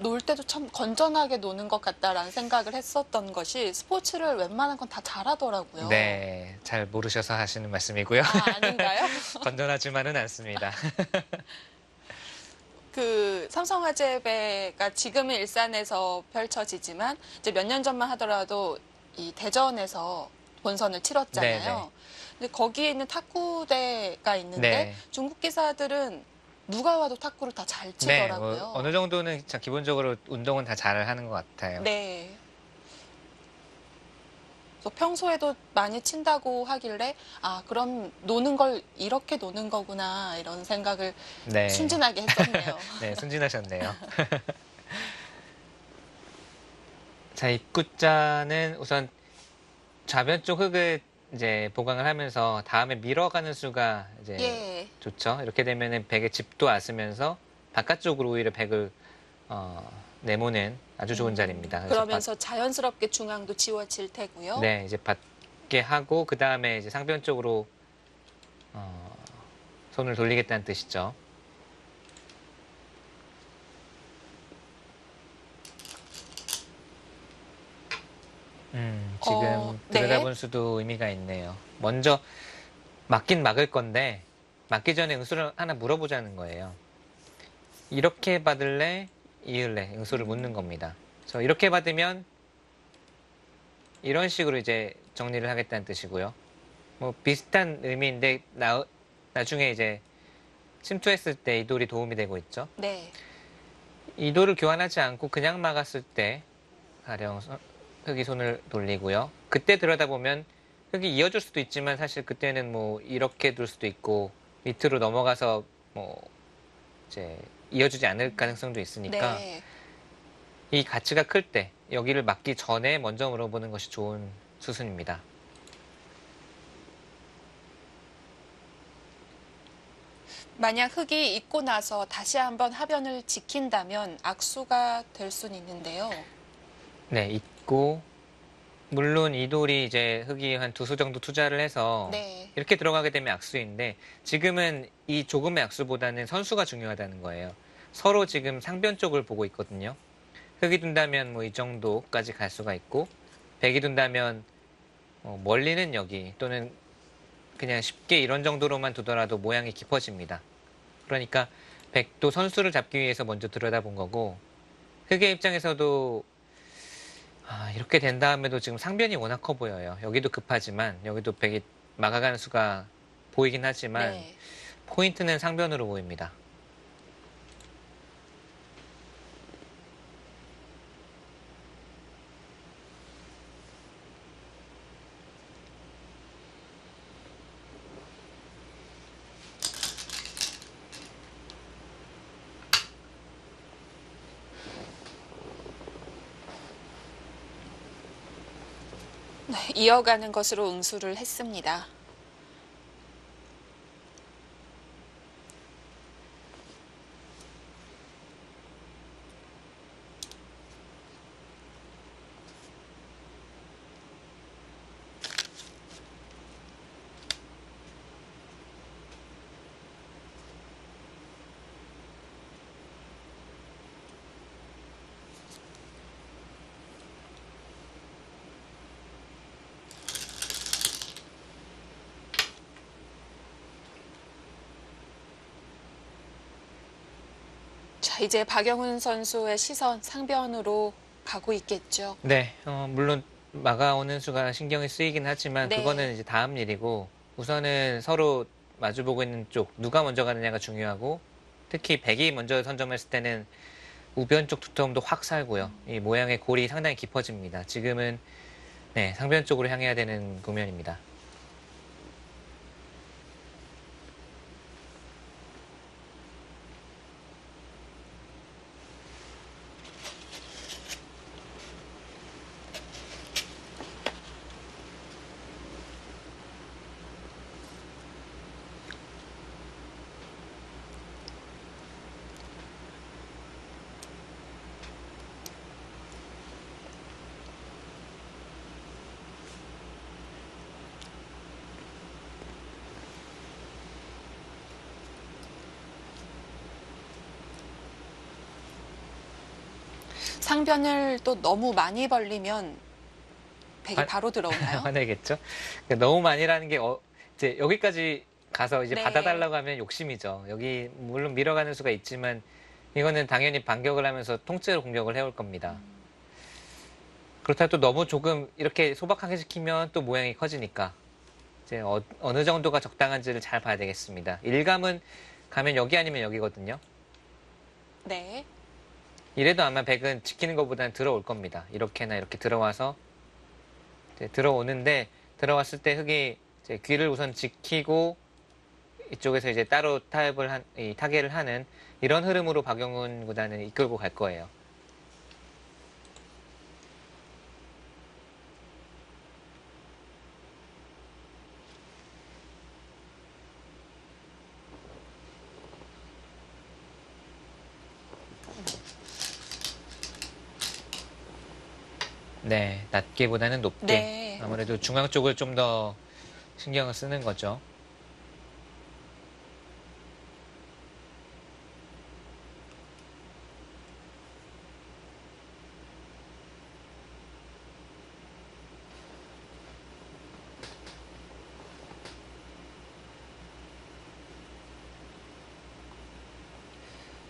놀 때도 참 건전하게 노는 것 같다라는 생각을 했었던 것이 스포츠를 웬만한 건 다 잘하더라고요. 네, 잘 모르셔서 하시는 말씀이고요. 아, 아닌가요? 건전하지만은 않습니다. 그 삼성화재배가 지금은 일산에서 펼쳐지지만 이제 몇 년 전만 하더라도 이 대전에서 본선을 치렀잖아요. 네네. 근데 거기에 있는 탁구대가 있는데 네. 중국 기사들은 누가 와도 탁구를 다 잘 네, 치더라고요. 어느 정도는 진짜 기본적으로 운동은 다 잘 하는 것 같아요. 네. 그래서 평소에도 많이 친다고 하길래 아, 그럼 노는 걸 이렇게 노는 거구나 이런 생각을 네. 순진하게 했었네요. 네, 순진하셨네요. 자, 입구자는 우선 좌변 쪽 흙을 이제 보강을 하면서 다음에 밀어가는 수가 이제 예. 좋죠. 이렇게 되면은 백의 집도 안 쓰면서 바깥쪽으로 오히려 백을 내모는 아주 좋은 자리입니다. 그래서 그러면서 자연스럽게 중앙도 지워질 테고요. 네, 이제 받게 하고 그 다음에 이제 상변 쪽으로 손을 돌리겠다는 뜻이죠. 지금 네. 들여다본 수도 의미가 있네요. 먼저 맞긴 막을 건데 맞기 전에 응수를 하나 물어보자는 거예요. 이렇게 받을래? 이을래? 응수를 묻는 겁니다. 그래서 이렇게 받으면 이런 식으로 이제 정리를 하겠다는 뜻이고요. 뭐 비슷한 의미인데 나중에 이제 침투했을 때 이 돌이 도움이 되고 있죠. 네. 이 돌을 교환하지 않고 그냥 막았을 때 가령 흙이 손을 돌리고요. 그때 들여다보면 흙이 이어질 수도 있지만 사실 그때는 뭐 이렇게 둘 수도 있고 밑으로 넘어가서 뭐 이제 이어지지 않을 가능성도 있으니까 네. 이 가치가 클 때 여기를 막기 전에 먼저 물어보는 것이 좋은 수순입니다. 만약 흙이 익고 나서 다시 한번 하변을 지킨다면 악수가 될 수는 있는데요. 네, 있고 물론 이 돌이 이제 흙이 한 두 수 정도 투자를 해서 네. 이렇게 들어가게 되면 악수인데 지금은 이 조금의 악수보다는 선수가 중요하다는 거예요. 서로 지금 상변 쪽을 보고 있거든요. 흙이 둔다면 뭐 이 정도까지 갈 수가 있고 백이 둔다면 멀리는 여기 또는 그냥 쉽게 이런 정도로만 두더라도 모양이 깊어집니다. 그러니까 백도 선수를 잡기 위해서 먼저 들여다본 거고 흙의 입장에서도 이렇게 된 다음에도 지금 상변이 워낙 커 보여요. 여기도 급하지만 여기도 백이 막아가는 수가 보이긴 하지만 네. 포인트는 상변으로 보입니다. 네, 이어가는 것으로 응수를 했습니다. 자, 이제 박영훈 선수의 시선 상변으로 가고 있겠죠. 네, 물론 막아오는 수가 신경이 쓰이긴 하지만 네. 그거는 이제 다음 일이고 우선은 서로 마주보고 있는 쪽 누가 먼저 가느냐가 중요하고 특히 백이 먼저 선점했을 때는 우변 쪽 두터움도 확 살고요. 이 모양의 골이 상당히 깊어집니다. 지금은 네, 상변 쪽으로 향해야 되는 국면입니다. 상변을 또 너무 많이 벌리면 백이 아, 바로 들어오나요? 화내겠죠? 그러니까 너무 많이라는 게 이제 여기까지 가서 이제 네. 받아달라고 하면 욕심이죠. 여기 물론 밀어가는 수가 있지만 이거는 당연히 반격을 하면서 통째로 공격을 해올 겁니다. 그렇다고 또 너무 조금 이렇게 소박하게 시키면 또 모양이 커지니까 이제 어느 정도가 적당한지를 잘 봐야 되겠습니다. 일감은 가면 여기 아니면 여기거든요. 네. 이래도 아마 백은 지키는 것보다는 들어올 겁니다. 이렇게나 이렇게 들어와서 이제 들어오는데 들어왔을 때 흑이 이제 귀를 우선 지키고 이쪽에서 이제 따로 타겟을 하는 이런 흐름으로 박영훈 구단은 이끌고 갈 거예요. 네, 낮게보다는 높게. 네. 아무래도 중앙 쪽을 좀 더 신경을 쓰는 거죠.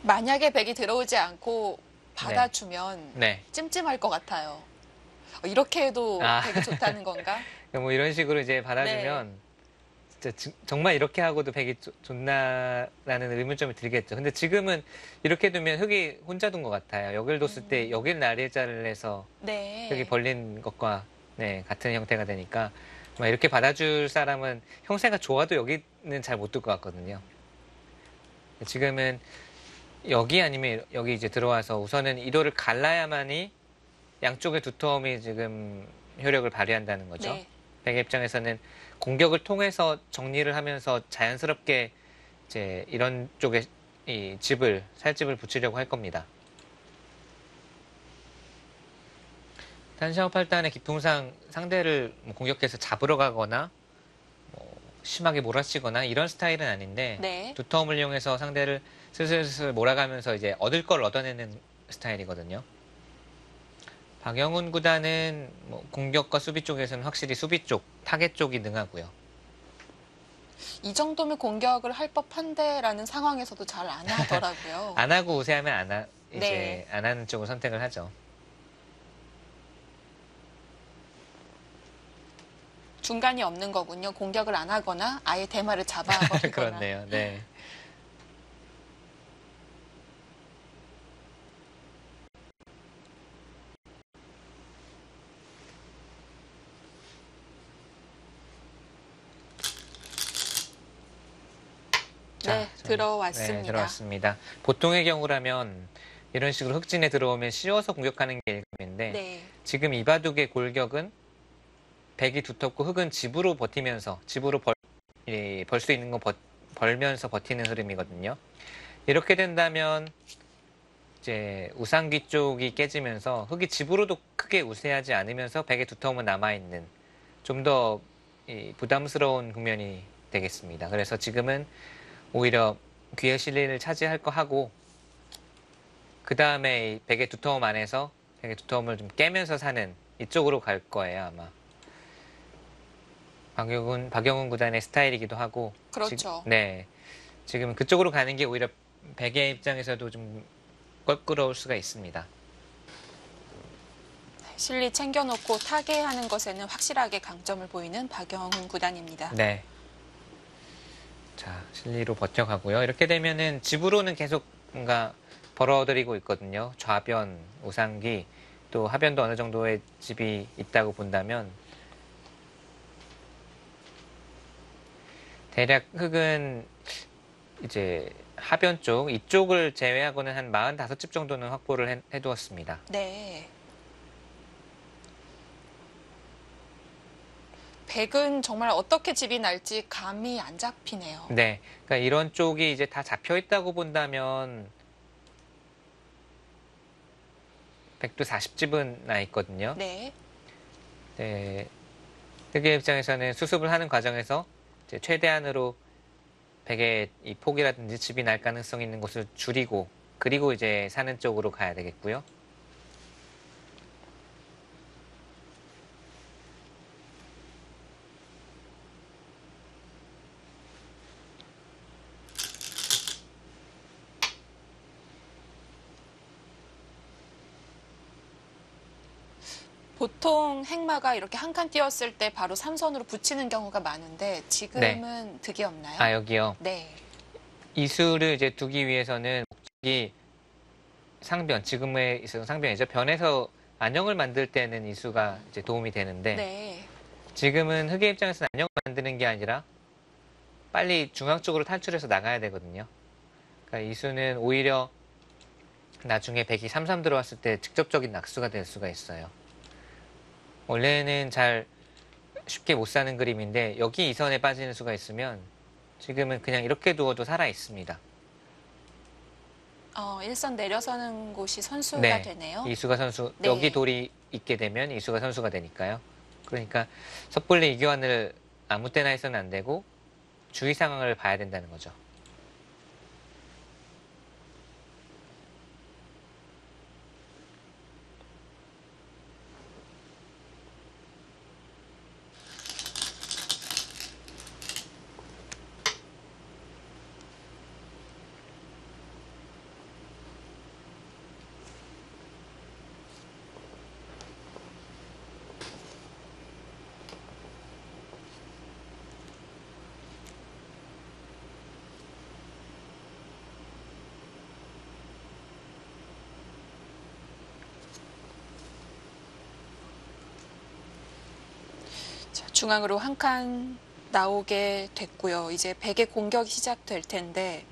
만약에 백이 들어오지 않고 네. 받아주면 네. 찜찜할 것 같아요. 이렇게 해도 아. 백이 좋다는 건가? 뭐 이런 식으로 이제 받아주면 진짜 정말 이렇게 하고도 백이 좋나라는 의문점이 들겠죠. 근데 지금은 이렇게 두면 흑이 혼자 둔 것 같아요. 여길 뒀을 때 여길 날예자를 해서 네. 흑이 벌린 것과 네, 같은 형태가 되니까 막 이렇게 받아줄 사람은 형세가 좋아도 여기는 잘 못 둘 것 같거든요. 지금은 여기 아니면 여기 이제 들어와서 우선은 이도를 갈라야만이 양쪽의 두터움이 지금 효력을 발휘한다는 거죠. 네. 백의 입장에서는 공격을 통해서 정리를 하면서 자연스럽게 이제 이런 쪽에 이 살집을 붙이려고 할 겁니다. 탄샤오 8단의 기풍상 상대를 공격해서 잡으러 가거나 심하게 몰아치거나 이런 스타일은 아닌데 네. 두터움을 이용해서 상대를 슬슬슬 몰아가면서 이제 얻을 걸 얻어내는 스타일이거든요. 박영훈 구단은 공격과 수비 쪽에서는 확실히 수비 쪽, 타겟 쪽이 능하고요. 이 정도면 공격을 할 법한데라는 상황에서도 잘 안 하더라고요. 안 하고 우세하면 이제 네. 안 하는 쪽을 선택을 하죠. 중간이 없는 거군요. 공격을 안 하거나 아예 대마를 잡아버리거나. 그렇네요. 네. 네, 들어왔습니다. 네, 들어왔습니다. 보통의 경우라면 이런 식으로 흑진에 들어오면 씌워서 공격하는 게 일감인데 네. 지금 이바둑의 골격은 백이 두텁고 흑은 집으로 버티면서 집으로 벌 수 있는 거 벌면서 버티는 흐름이거든요. 이렇게 된다면 이제 우상귀 쪽이 깨지면서 흑이 집으로도 크게 우세하지 않으면서 백의 두터움은 남아있는 좀 더 부담스러운 국면이 되겠습니다. 그래서 지금은 오히려 귀의 실리를 차지할 거 하고 그 다음에 백의 두터움 안에서 백의 두터움을 좀 깨면서 사는 이쪽으로 갈 거예요 아마. 박영훈 구단의 스타일이기도 하고. 그렇죠. 네. 지금 그쪽으로 가는 게 오히려 백의 입장에서도 좀 껄끄러울 수가 있습니다. 실리 챙겨놓고 타개하는 것에는 확실하게 강점을 보이는 박영훈 구단입니다. 네. 자, 실리로 버텨가고요. 이렇게 되면은 집으로는 계속 뭔가 벌어들이고 있거든요. 좌변, 우상기, 또 하변도 어느 정도의 집이 있다고 본다면 대략 흑은 이제 하변 쪽, 이쪽을 제외하고는 한 45집 정도는 확보를 해두었습니다. 네. 백은 정말 어떻게 집이 날지 감이 안 잡히네요. 네. 그러니까 이런 쪽이 이제 다 잡혀 있다고 본다면 백도 40집은 나 있거든요. 네. 네. 흑의 입장에서는 수습을 하는 과정에서 이제 최대한으로 백의 이 폭이라든지 집이 날 가능성 있는 곳을 줄이고 그리고 이제 사는 쪽으로 가야 되겠고요. 보통 행마가 이렇게 한 칸 띄었을 때 바로 삼선으로 붙이는 경우가 많은데 지금은 득이 없나요? 아, 여기요. 네. 이수를 이제 두기 위해서는 목적이 상변, 지금에 있어서 상변이죠. 변에서 안형을 만들 때는 이수가 이제 도움이 되는데 네. 지금은 흑의 입장에서는 안형을 만드는 게 아니라 빨리 중앙 쪽으로 탈출해서 나가야 되거든요. 그러니까 이수는 오히려 나중에 백이 3-3 들어왔을 때 직접적인 낙수가 될 수가 있어요. 원래는 잘 쉽게 못 사는 그림인데 여기 이선에 빠지는 수가 있으면 지금은 그냥 이렇게 두어도 살아 있습니다. 일선 내려서는 곳이 선수가 네, 되네요. 이수가 선수, 네. 여기 돌이 있게 되면 이수가 선수가 되니까요. 그러니까 섣불리 이교환을 아무 때나 해서는 안 되고 주의 상황을 봐야 된다는 거죠. 자, 중앙으로 한 칸 나오게 됐고요. 이제 백의 공격이 시작될 텐데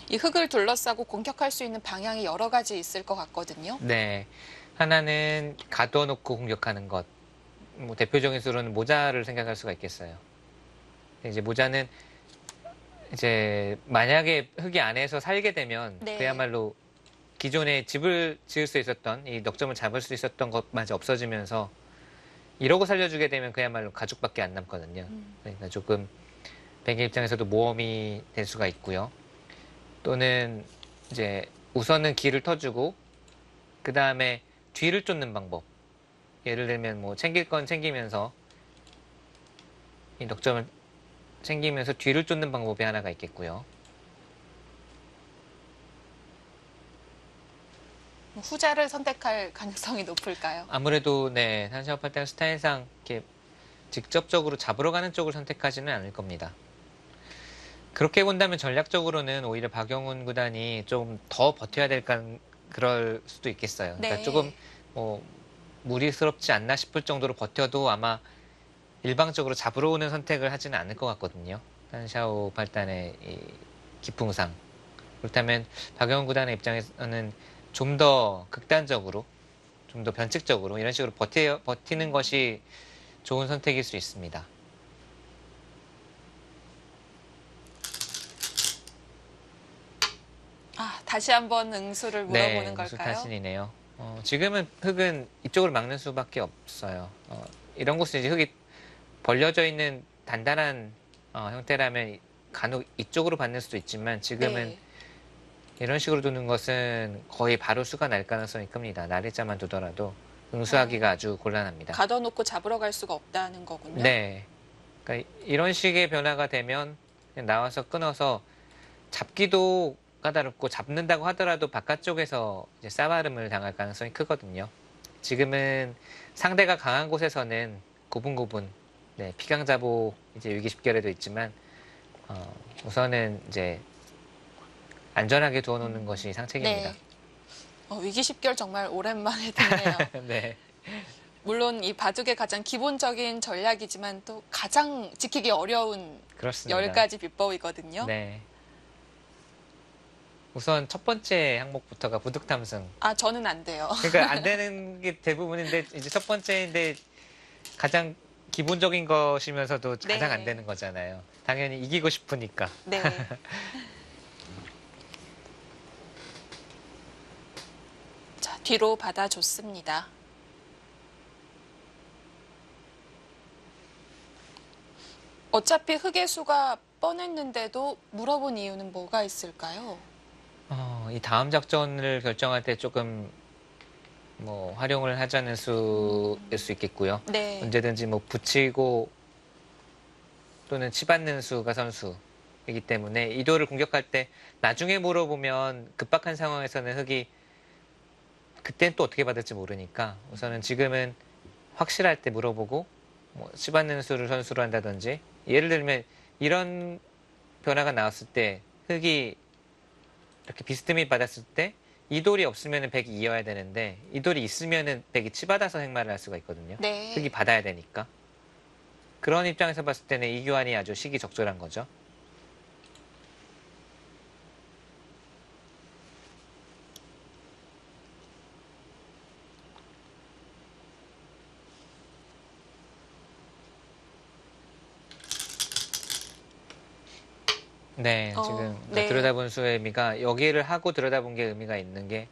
이 흙을 둘러싸고 공격할 수 있는 방향이 여러 가지 있을 것 같거든요. 네, 하나는 가둬놓고 공격하는 것. 뭐 대표적인 수로는 모자를 생각할 수가 있겠어요. 이제 모자는 이제 만약에 흙이 안에서 살게 되면 네. 그야말로 기존에 집을 지을 수 있었던 이 넉점을 잡을 수 있었던 것마저 없어지면서 이러고 살려주게 되면 그야말로 가죽밖에 안 남거든요. 그러니까 조금 백의 입장에서도 모험이 될 수가 있고요. 또는 이제 우선은 길을 터주고 그 다음에 뒤를 쫓는 방법. 예를 들면 뭐 챙길 건 챙기면서 이 넉점을 챙기면서 뒤를 쫓는 방법이 하나가 있겠고요. 후자를 선택할 가능성이 높을까요? 아무래도 네, 산샤오팔 때는 스타일상 이렇게 직접적으로 잡으러 가는 쪽을 선택하지는 않을 겁니다. 그렇게 본다면 전략적으로는 오히려 박영훈 구단이 좀 더 버텨야 그럴 수도 있겠어요. 그러니까 네. 조금 뭐 무리스럽지 않나 싶을 정도로 버텨도 아마 일방적으로 잡으러 오는 선택을 하지는 않을 것 같거든요. 산샤오 팔단의 이 기풍상. 그렇다면 박영훈 구단의 입장에서는 좀 더 극단적으로, 좀 더 변칙적으로 이런 식으로 버티는 것이 좋은 선택일 수 있습니다. 다시 한번 응수를 물어보는 네, 무슨 걸까요? 타신이네요. 지금은 흙은 이쪽을 막는 수밖에 없어요. 이런 곳은 이제 흙이 벌려져 있는 단단한 형태라면 간혹 이쪽으로 받는 수도 있지만 지금은 네. 이런 식으로 두는 것은 거의 바로 수가 날 가능성이 큽니다. 날일자만 두더라도 응수하기가 아주 곤란합니다. 가둬놓고 잡으러 갈 수가 없다는 거군요. 네. 그러니까 이런 식의 변화가 되면 그냥 나와서 끊어서 잡기도 까다롭고 잡는다고 하더라도 바깥쪽에서 이제 싸발음을 당할 가능성이 크거든요. 지금은 상대가 강한 곳에서는 고분고분 네, 피강자보 이제 위기십결에도 있지만 우선은 이제 안전하게 두어놓는 것이 상책입니다. 네. 위기십결 정말 오랜만에 듣네요. 네. 물론 이 바둑의 가장 기본적인 전략이지만 또 가장 지키기 어려운 그렇습니다. 10가지 비법이거든요. 네. 우선 첫 번째 항목부터가 부득 탐승. 저는 안 돼요. 그러니까 안 되는 게 대부분인데 이제 첫 번째인데 가장 기본적인 것이면서도 네. 가장 안 되는 거잖아요. 당연히 이기고 싶으니까. 네. 자, 뒤로 받아줬습니다. 어차피 흑의 수가 뻔했는데도 물어본 이유는 뭐가 있을까요? 이 다음 작전을 결정할 때 조금 뭐 활용을 하자는 수일 수 있겠고요. 네. 언제든지 뭐 붙이고 또는 치받는 수가 선수. 수이기 때문에 이도를 공격할 때 나중에 물어보면 급박한 상황에서는 흑이 그땐 또 어떻게 받을지 모르니까 우선은 지금은 확실할 때 물어보고 뭐 치받는 수를 선수로 한다든지 예를 들면 이런 변화가 나왔을 때 흑이 이렇게 비스듬히 받았을 때 이 돌이 없으면 백이 이어야 되는데 이 돌이 있으면 백이 치받아서 행마를 할 수가 있거든요. 네. 흑이 받아야 되니까. 그런 입장에서 봤을 때는 이 교환이 아주 시기적절한 거죠. 네, 지금 네. 들여다본 수의 의미가 여기를 하고 들여다본 게 의미가 있는 게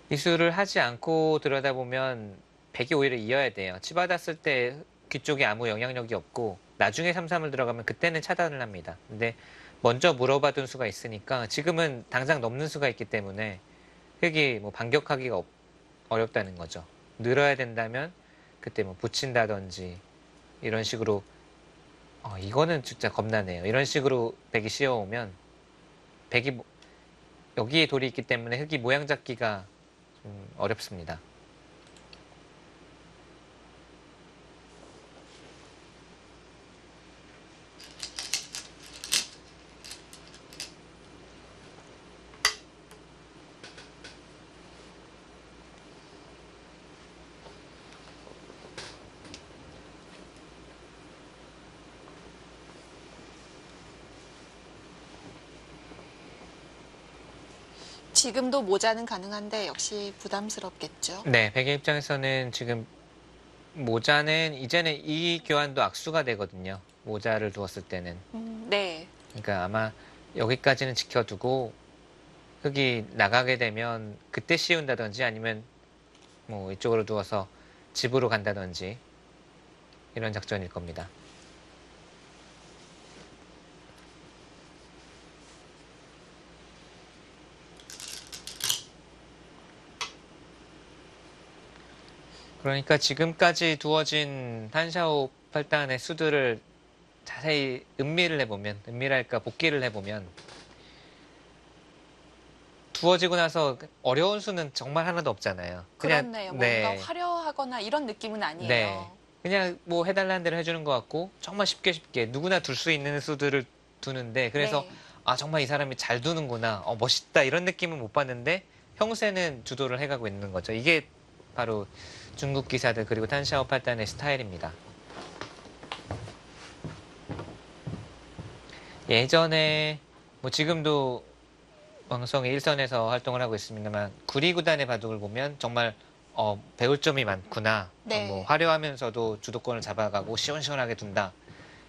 이 수를 하지 않고 들여다보면 백이 오히려 이어야 돼요. 치받았을 때 귀 쪽에 아무 영향력이 없고 나중에 3-3을 들어가면 그때는 차단을 합니다. 근데 먼저 물어봐둔 수가 있으니까 지금은 당장 넘는 수가 있기 때문에 흑이 뭐 반격하기가 어렵다는 거죠. 늘어야 된다면 그때 뭐 붙인다든지 이런 식으로 이거는 진짜 겁나네요. 이런 식으로 백이 씌어오면 백이 여기에 돌이 있기 때문에 흑이 모양 잡기가 좀 어렵습니다. 지금도 모자는 가능한데 역시 부담스럽겠죠. 네, 백의 입장에서는 지금 모자는 이제는 이 교환도 악수가 되거든요. 모자를 두었을 때는. 네. 그러니까 아마 여기까지는 지켜두고 흑이 나가게 되면 그때 씌운다든지 아니면 뭐 이쪽으로 두어서 집으로 간다든지 이런 작전일 겁니다. 그러니까 지금까지 두어진 탄샤오 8단의 수들을 자세히 은밀할까 복기를 해보면 두어지고 나서 어려운 수는 정말 하나도 없잖아요. 그렇네요. 네. 뭔가 화려하거나 이런 느낌은 아니에요. 네. 그냥 뭐 해달라는 대로 해주는 것 같고 정말 쉽게 누구나 둘 수 있는 수들을 두는데 그래서 네. 아 정말 이 사람이 잘 두는구나 멋있다 이런 느낌은 못 봤는데 평소에는 주도를 해가고 있는 거죠. 이게 바로 중국 기사들 그리고 탄샤오 8단의 스타일입니다. 예전에 뭐 지금도 왕성이 일선에서 활동을 하고 있습니다만 구리 구단의 바둑을 보면 정말 배울 점이 많구나. 네. 뭐 화려하면서도 주도권을 잡아가고 시원시원하게 둔다.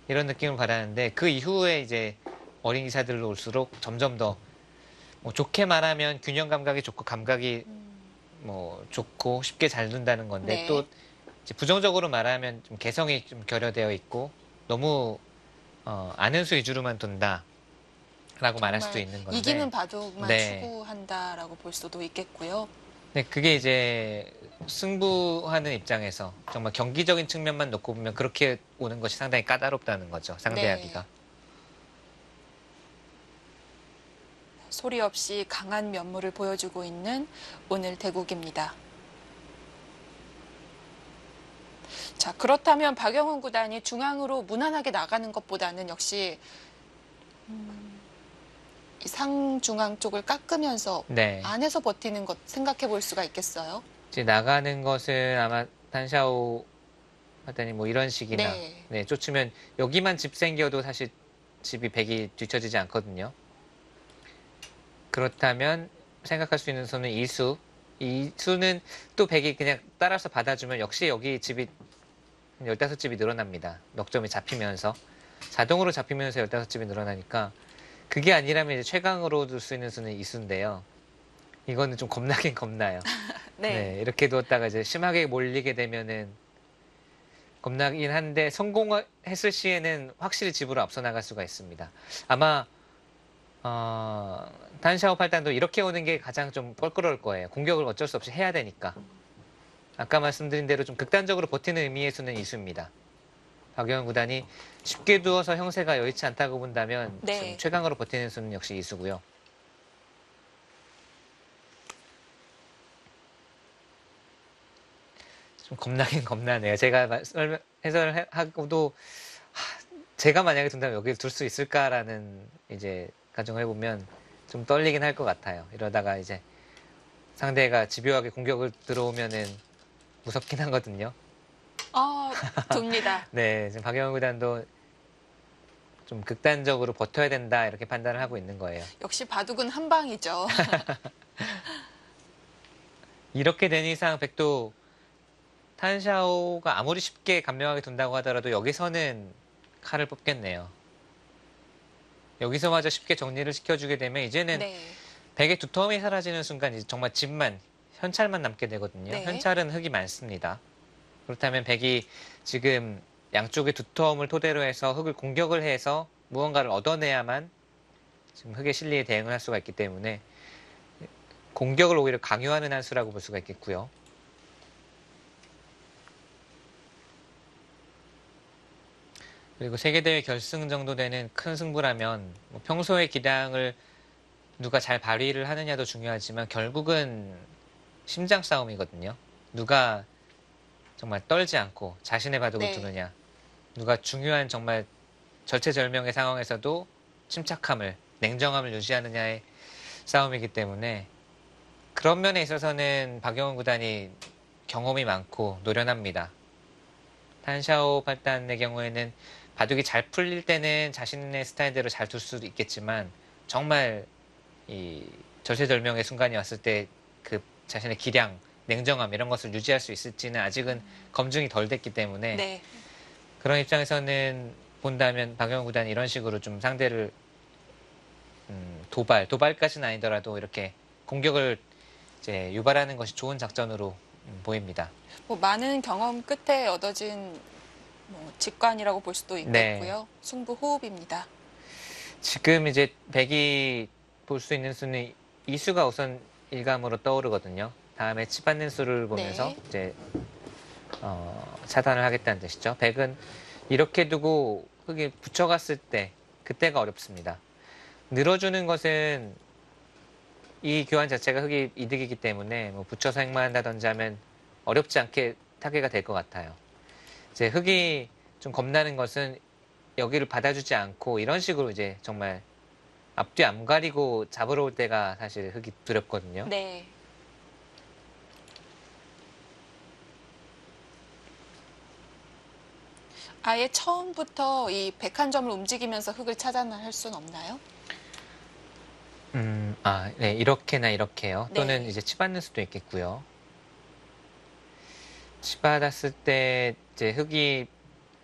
이런 느낌을 받았는데 그 이후에 이제 어린 기사들로 올수록 점점 더 뭐 좋게 말하면 균형 감각이 좋고 감각이 뭐 좋고 쉽게 잘 둔다는 건데 네. 또 이제 부정적으로 말하면 좀 개성이 좀 결여되어 있고 너무 아는 수 위주로만 둔다라고 말할 수도 있는 건데 이기는 바둑만 네. 추구한다라고 볼 수도 있겠고요. 네, 그게 이제 승부하는 입장에서 정말 경기적인 측면만 놓고 보면 그렇게 오는 것이 상당히 까다롭다는 거죠. 상대하기가. 네. 소리 없이 강한 면모를 보여주고 있는 오늘 대국입니다. 자, 그렇다면 박영훈 구단이 중앙으로 무난하게 나가는 것보다는 역시 이 상중앙 쪽을 깎으면서 네. 안에서 버티는 것 생각해 볼 수가 있겠어요? 이제 나가는 것은 아마 탄샤오 하더니 뭐 이런 식이나 네. 쫓으면 여기만 집 생겨도 사실 집이 백이 뒤처지지 않거든요. 그렇다면 생각할 수 있는 수는 이수. 이 수는 또 백이 그냥 따라서 받아주면 역시 여기 집이 15집이 늘어납니다. 넉 점이 잡히면서. 자동으로 잡히면서 15집이 늘어나니까 그게 아니라면 이제 최강으로 둘 수 있는 수는 이수인데요. 이거는 좀 겁나긴 겁나요. 네. 이렇게 두었다가 이제 심하게 몰리게 되면은 겁나긴 한데 성공했을 시에는 확실히 집으로 앞서 나갈 수가 있습니다. 아마 탄샤오 8단도 이렇게 오는 게 가장 좀 껄끄러울 거예요. 공격을 어쩔 수 없이 해야 되니까. 아까 말씀드린 대로 좀 극단적으로 버티는 의미의 수는 이수입니다. 박영훈 구단이 쉽게 두어서 형세가 여의치 않다고 본다면 지금 네. 최강으로 버티는 수는 역시 이수고요. 좀 겁나긴 겁나네요. 제가 해설하고도 제가 만약에 둔다면 여기를 둘 수 있을까라는 이제 가정을 해보면 좀 떨리긴 할 것 같아요. 이러다가 이제 상대가 집요하게 공격을 들어오면은 무섭긴 하거든요. 돕니다. 네, 지금 박영훈 구단도 좀 극단적으로 버텨야 된다 이렇게 판단을 하고 있는 거예요. 역시 바둑은 한 방이죠. 이렇게 된 이상 백도 탄샤오가 아무리 쉽게 감명하게 둔다고 하더라도 여기서는 칼을 뽑겠네요. 여기서마저 쉽게 정리를 시켜주게 되면 이제는 네. 백의 두터움이 사라지는 순간 이제 정말 집만, 현찰만 남게 되거든요. 네. 현찰은 흙이 많습니다. 그렇다면 백이 지금 양쪽의 두터움을 토대로 해서 흙을 공격을 해서 무언가를 얻어내야만 지금 흙의 실리에 대응을 할 수가 있기 때문에 공격을 오히려 강요하는 한 수라고 볼 수가 있겠고요. 그리고 세계대회 결승 정도 되는 큰 승부라면 뭐 평소의 기량을 누가 잘 발휘를 하느냐도 중요하지만 결국은 심장 싸움이거든요. 누가 정말 떨지 않고 자신의 바둑을 네. 두느냐. 누가 중요한 정말 절체절명의 상황에서도 침착함을, 냉정함을 유지하느냐의 싸움이기 때문에 그런 면에 있어서는 박영훈 구단이 경험이 많고 노련합니다. 탄샤오 팔단의 경우에는 바둑이 잘 풀릴 때는 자신의 스타일대로 잘 둘 수도 있겠지만 정말 이 절체절명의 순간이 왔을 때 그 자신의 기량, 냉정함 이런 것을 유지할 수 있을지는 아직은 검증이 덜 됐기 때문에 네. 그런 입장에서는 본다면 박영훈 구단이 이런 식으로 좀 상대를 도발까지는 아니더라도 이렇게 공격을 이제 유발하는 것이 좋은 작전으로 보입니다. 뭐 많은 경험 끝에 얻어진 뭐 직관이라고 볼 수도 네. 있겠고요. 승부 호흡입니다. 지금 이제 백이 볼 수 있는 수는 이수가 우선 일감으로 떠오르거든요. 다음에 치받는 수를 보면서 네. 이제 차단을 하겠다는 뜻이죠. 백은 이렇게 두고 흙에 붙여갔을 때 그때가 어렵습니다. 늘어주는 것은 이 교환 자체가 흙이 이득이기 때문에 뭐 붙여서 행만한다든지 하면 어렵지 않게 타개가 될 것 같아요. 이제 흙이 좀 겁나는 것은 여기를 받아주지 않고 이런 식으로 이제 정말 앞뒤 안 가리고 잡으러 올 때가 사실 흙이 두렵거든요. 네. 아예 처음부터 이 101점을 움직이면서 흙을 차단할 수는 없나요? 네, 이렇게나 이렇게요. 네. 또는 이제 치받는 수도 있겠고요. 치받았을 때 이제 흙이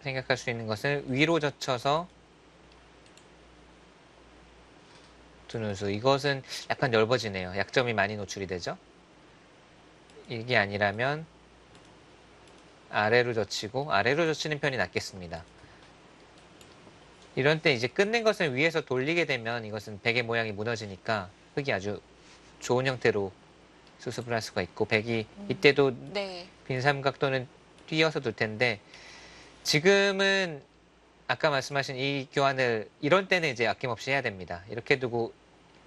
생각할 수 있는 것은 위로 젖혀서 두는 수. 이것은 약간 넓어지네요. 약점이 많이 노출이 되죠. 이게 아니라면 아래로 젖히고 아래로 젖히는 편이 낫겠습니다. 이런 때 이제 끝낸 것을 위에서 돌리게 되면 이것은 백의 모양이 무너지니까 흙이 아주 좋은 형태로 수습을 할 수가 있고 백이 이때도 네. 빈 삼각 또는 뛰어서 둘 텐데 지금은 아까 말씀하신 이 교환을 이런 때는 이제 아낌없이 해야 됩니다. 이렇게 두고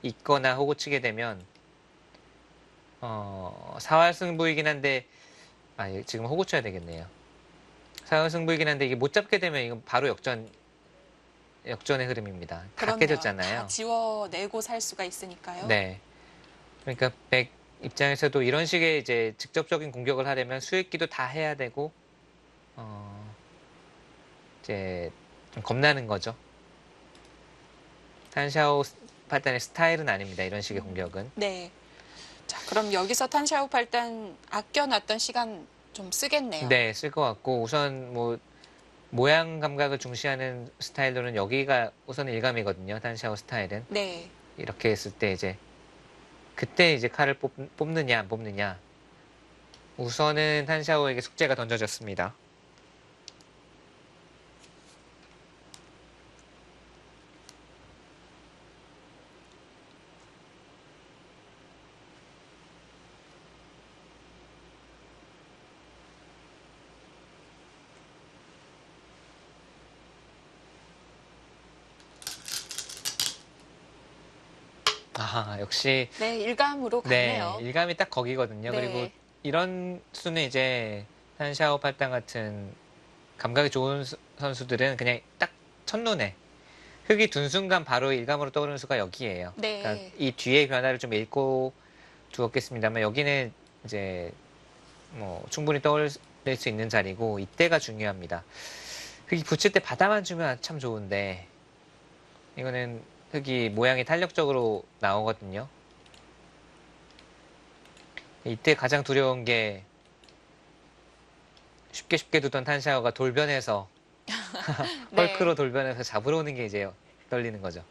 있거나 호구 치게 되면 사활승부이긴 한데 지금 호구 쳐야 되겠네요. 사활승부이긴 한데 이게 못 잡게 되면 이건 바로 역전의 흐름입니다. 다 그럼요. 깨졌잖아요. 다 지워내고 살 수가 있으니까요. 네. 그러니까 백 입장에서도 이런 식의 이제 직접적인 공격을 하려면 수익기도 다 해야 되고 이제 좀 겁나는 거죠. 탄샤오 팔단의 스타일은 아닙니다. 이런 식의 공격은. 네. 자, 그럼 여기서 탄샤오 팔단 아껴놨던 시간 좀 쓰겠네요. 네, 쓸 것 같고 우선 뭐 모양 감각을 중시하는 스타일로는 여기가 우선 일감이거든요. 탄샤오 스타일은. 네. 이렇게 했을 때 이제 그때 이제 칼을 뽑느냐 안 뽑느냐. 우선은 탄샤오에게 숙제가 던져졌습니다. 아, 역시 네, 일감으로 네, 가네요. 일감이 딱 거기거든요. 네. 그리고 이런 수는 이제 탄샤오 팔당 같은 감각이 좋은 선수들은 그냥 딱 첫눈에 흙이 둔 순간 바로 일감으로 떠오르는 수가 여기예요. 그러니까 네. 이 뒤의 변화를 좀 읽고 두었겠습니다만 여기는 이제 뭐 충분히 떠올릴 수 있는 자리고 이때가 중요합니다. 흙이 붙일 때 바다만 주면 참 좋은데 이거는 흙이 모양이 탄력적으로 나오거든요. 이때 가장 두려운 게 쉽게 두던 탄샤오가 돌변해서 네. 헐크로 돌변해서 잡으러 오는 게 이제 떨리는 거죠.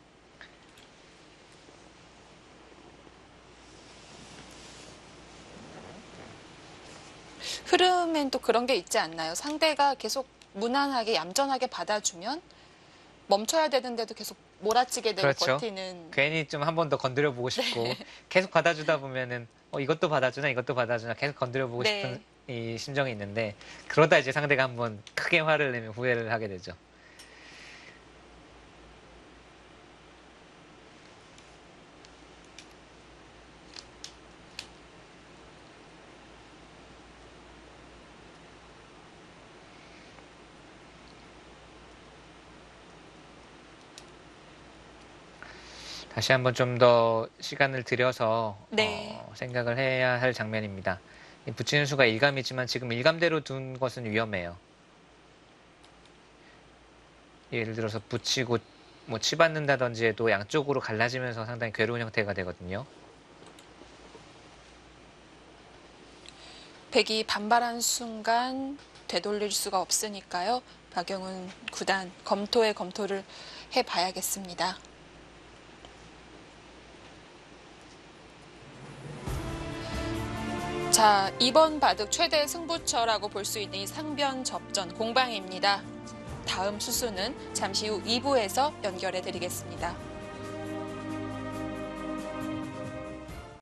흐름엔 또 그런 게 있지 않나요? 상대가 계속 무난하게 얌전하게 받아주면 멈춰야 되는데도 계속 몰아치게 되고 그렇죠. 버티는. 괜히 좀 한 번 더 건드려 보고 싶고 계속 받아주다 보면은 이것도 받아주나 이것도 받아주나 계속 건드려 보고 네. 싶은 이 심정이 있는데 그러다 이제 상대가 한번 크게 화를 내면 후회를 하게 되죠. 다시 한번 좀 더 시간을 들여서 네. 생각을 해야 할 장면입니다. 이 붙이는 수가 일감이지만 지금 일감대로 둔 것은 위험해요. 예를 들어서 붙이고 뭐 치받는다든지 해도 양쪽으로 갈라지면서 상당히 괴로운 형태가 되거든요. 백이 반발한 순간 되돌릴 수가 없으니까요. 박영훈 구단 검토에 검토를 해봐야겠습니다. 자, 이번 바둑 최대 승부처라고 볼 수 있는 이 상변 접전 공방입니다. 다음 수수는 잠시 후 2부에서 연결해 드리겠습니다.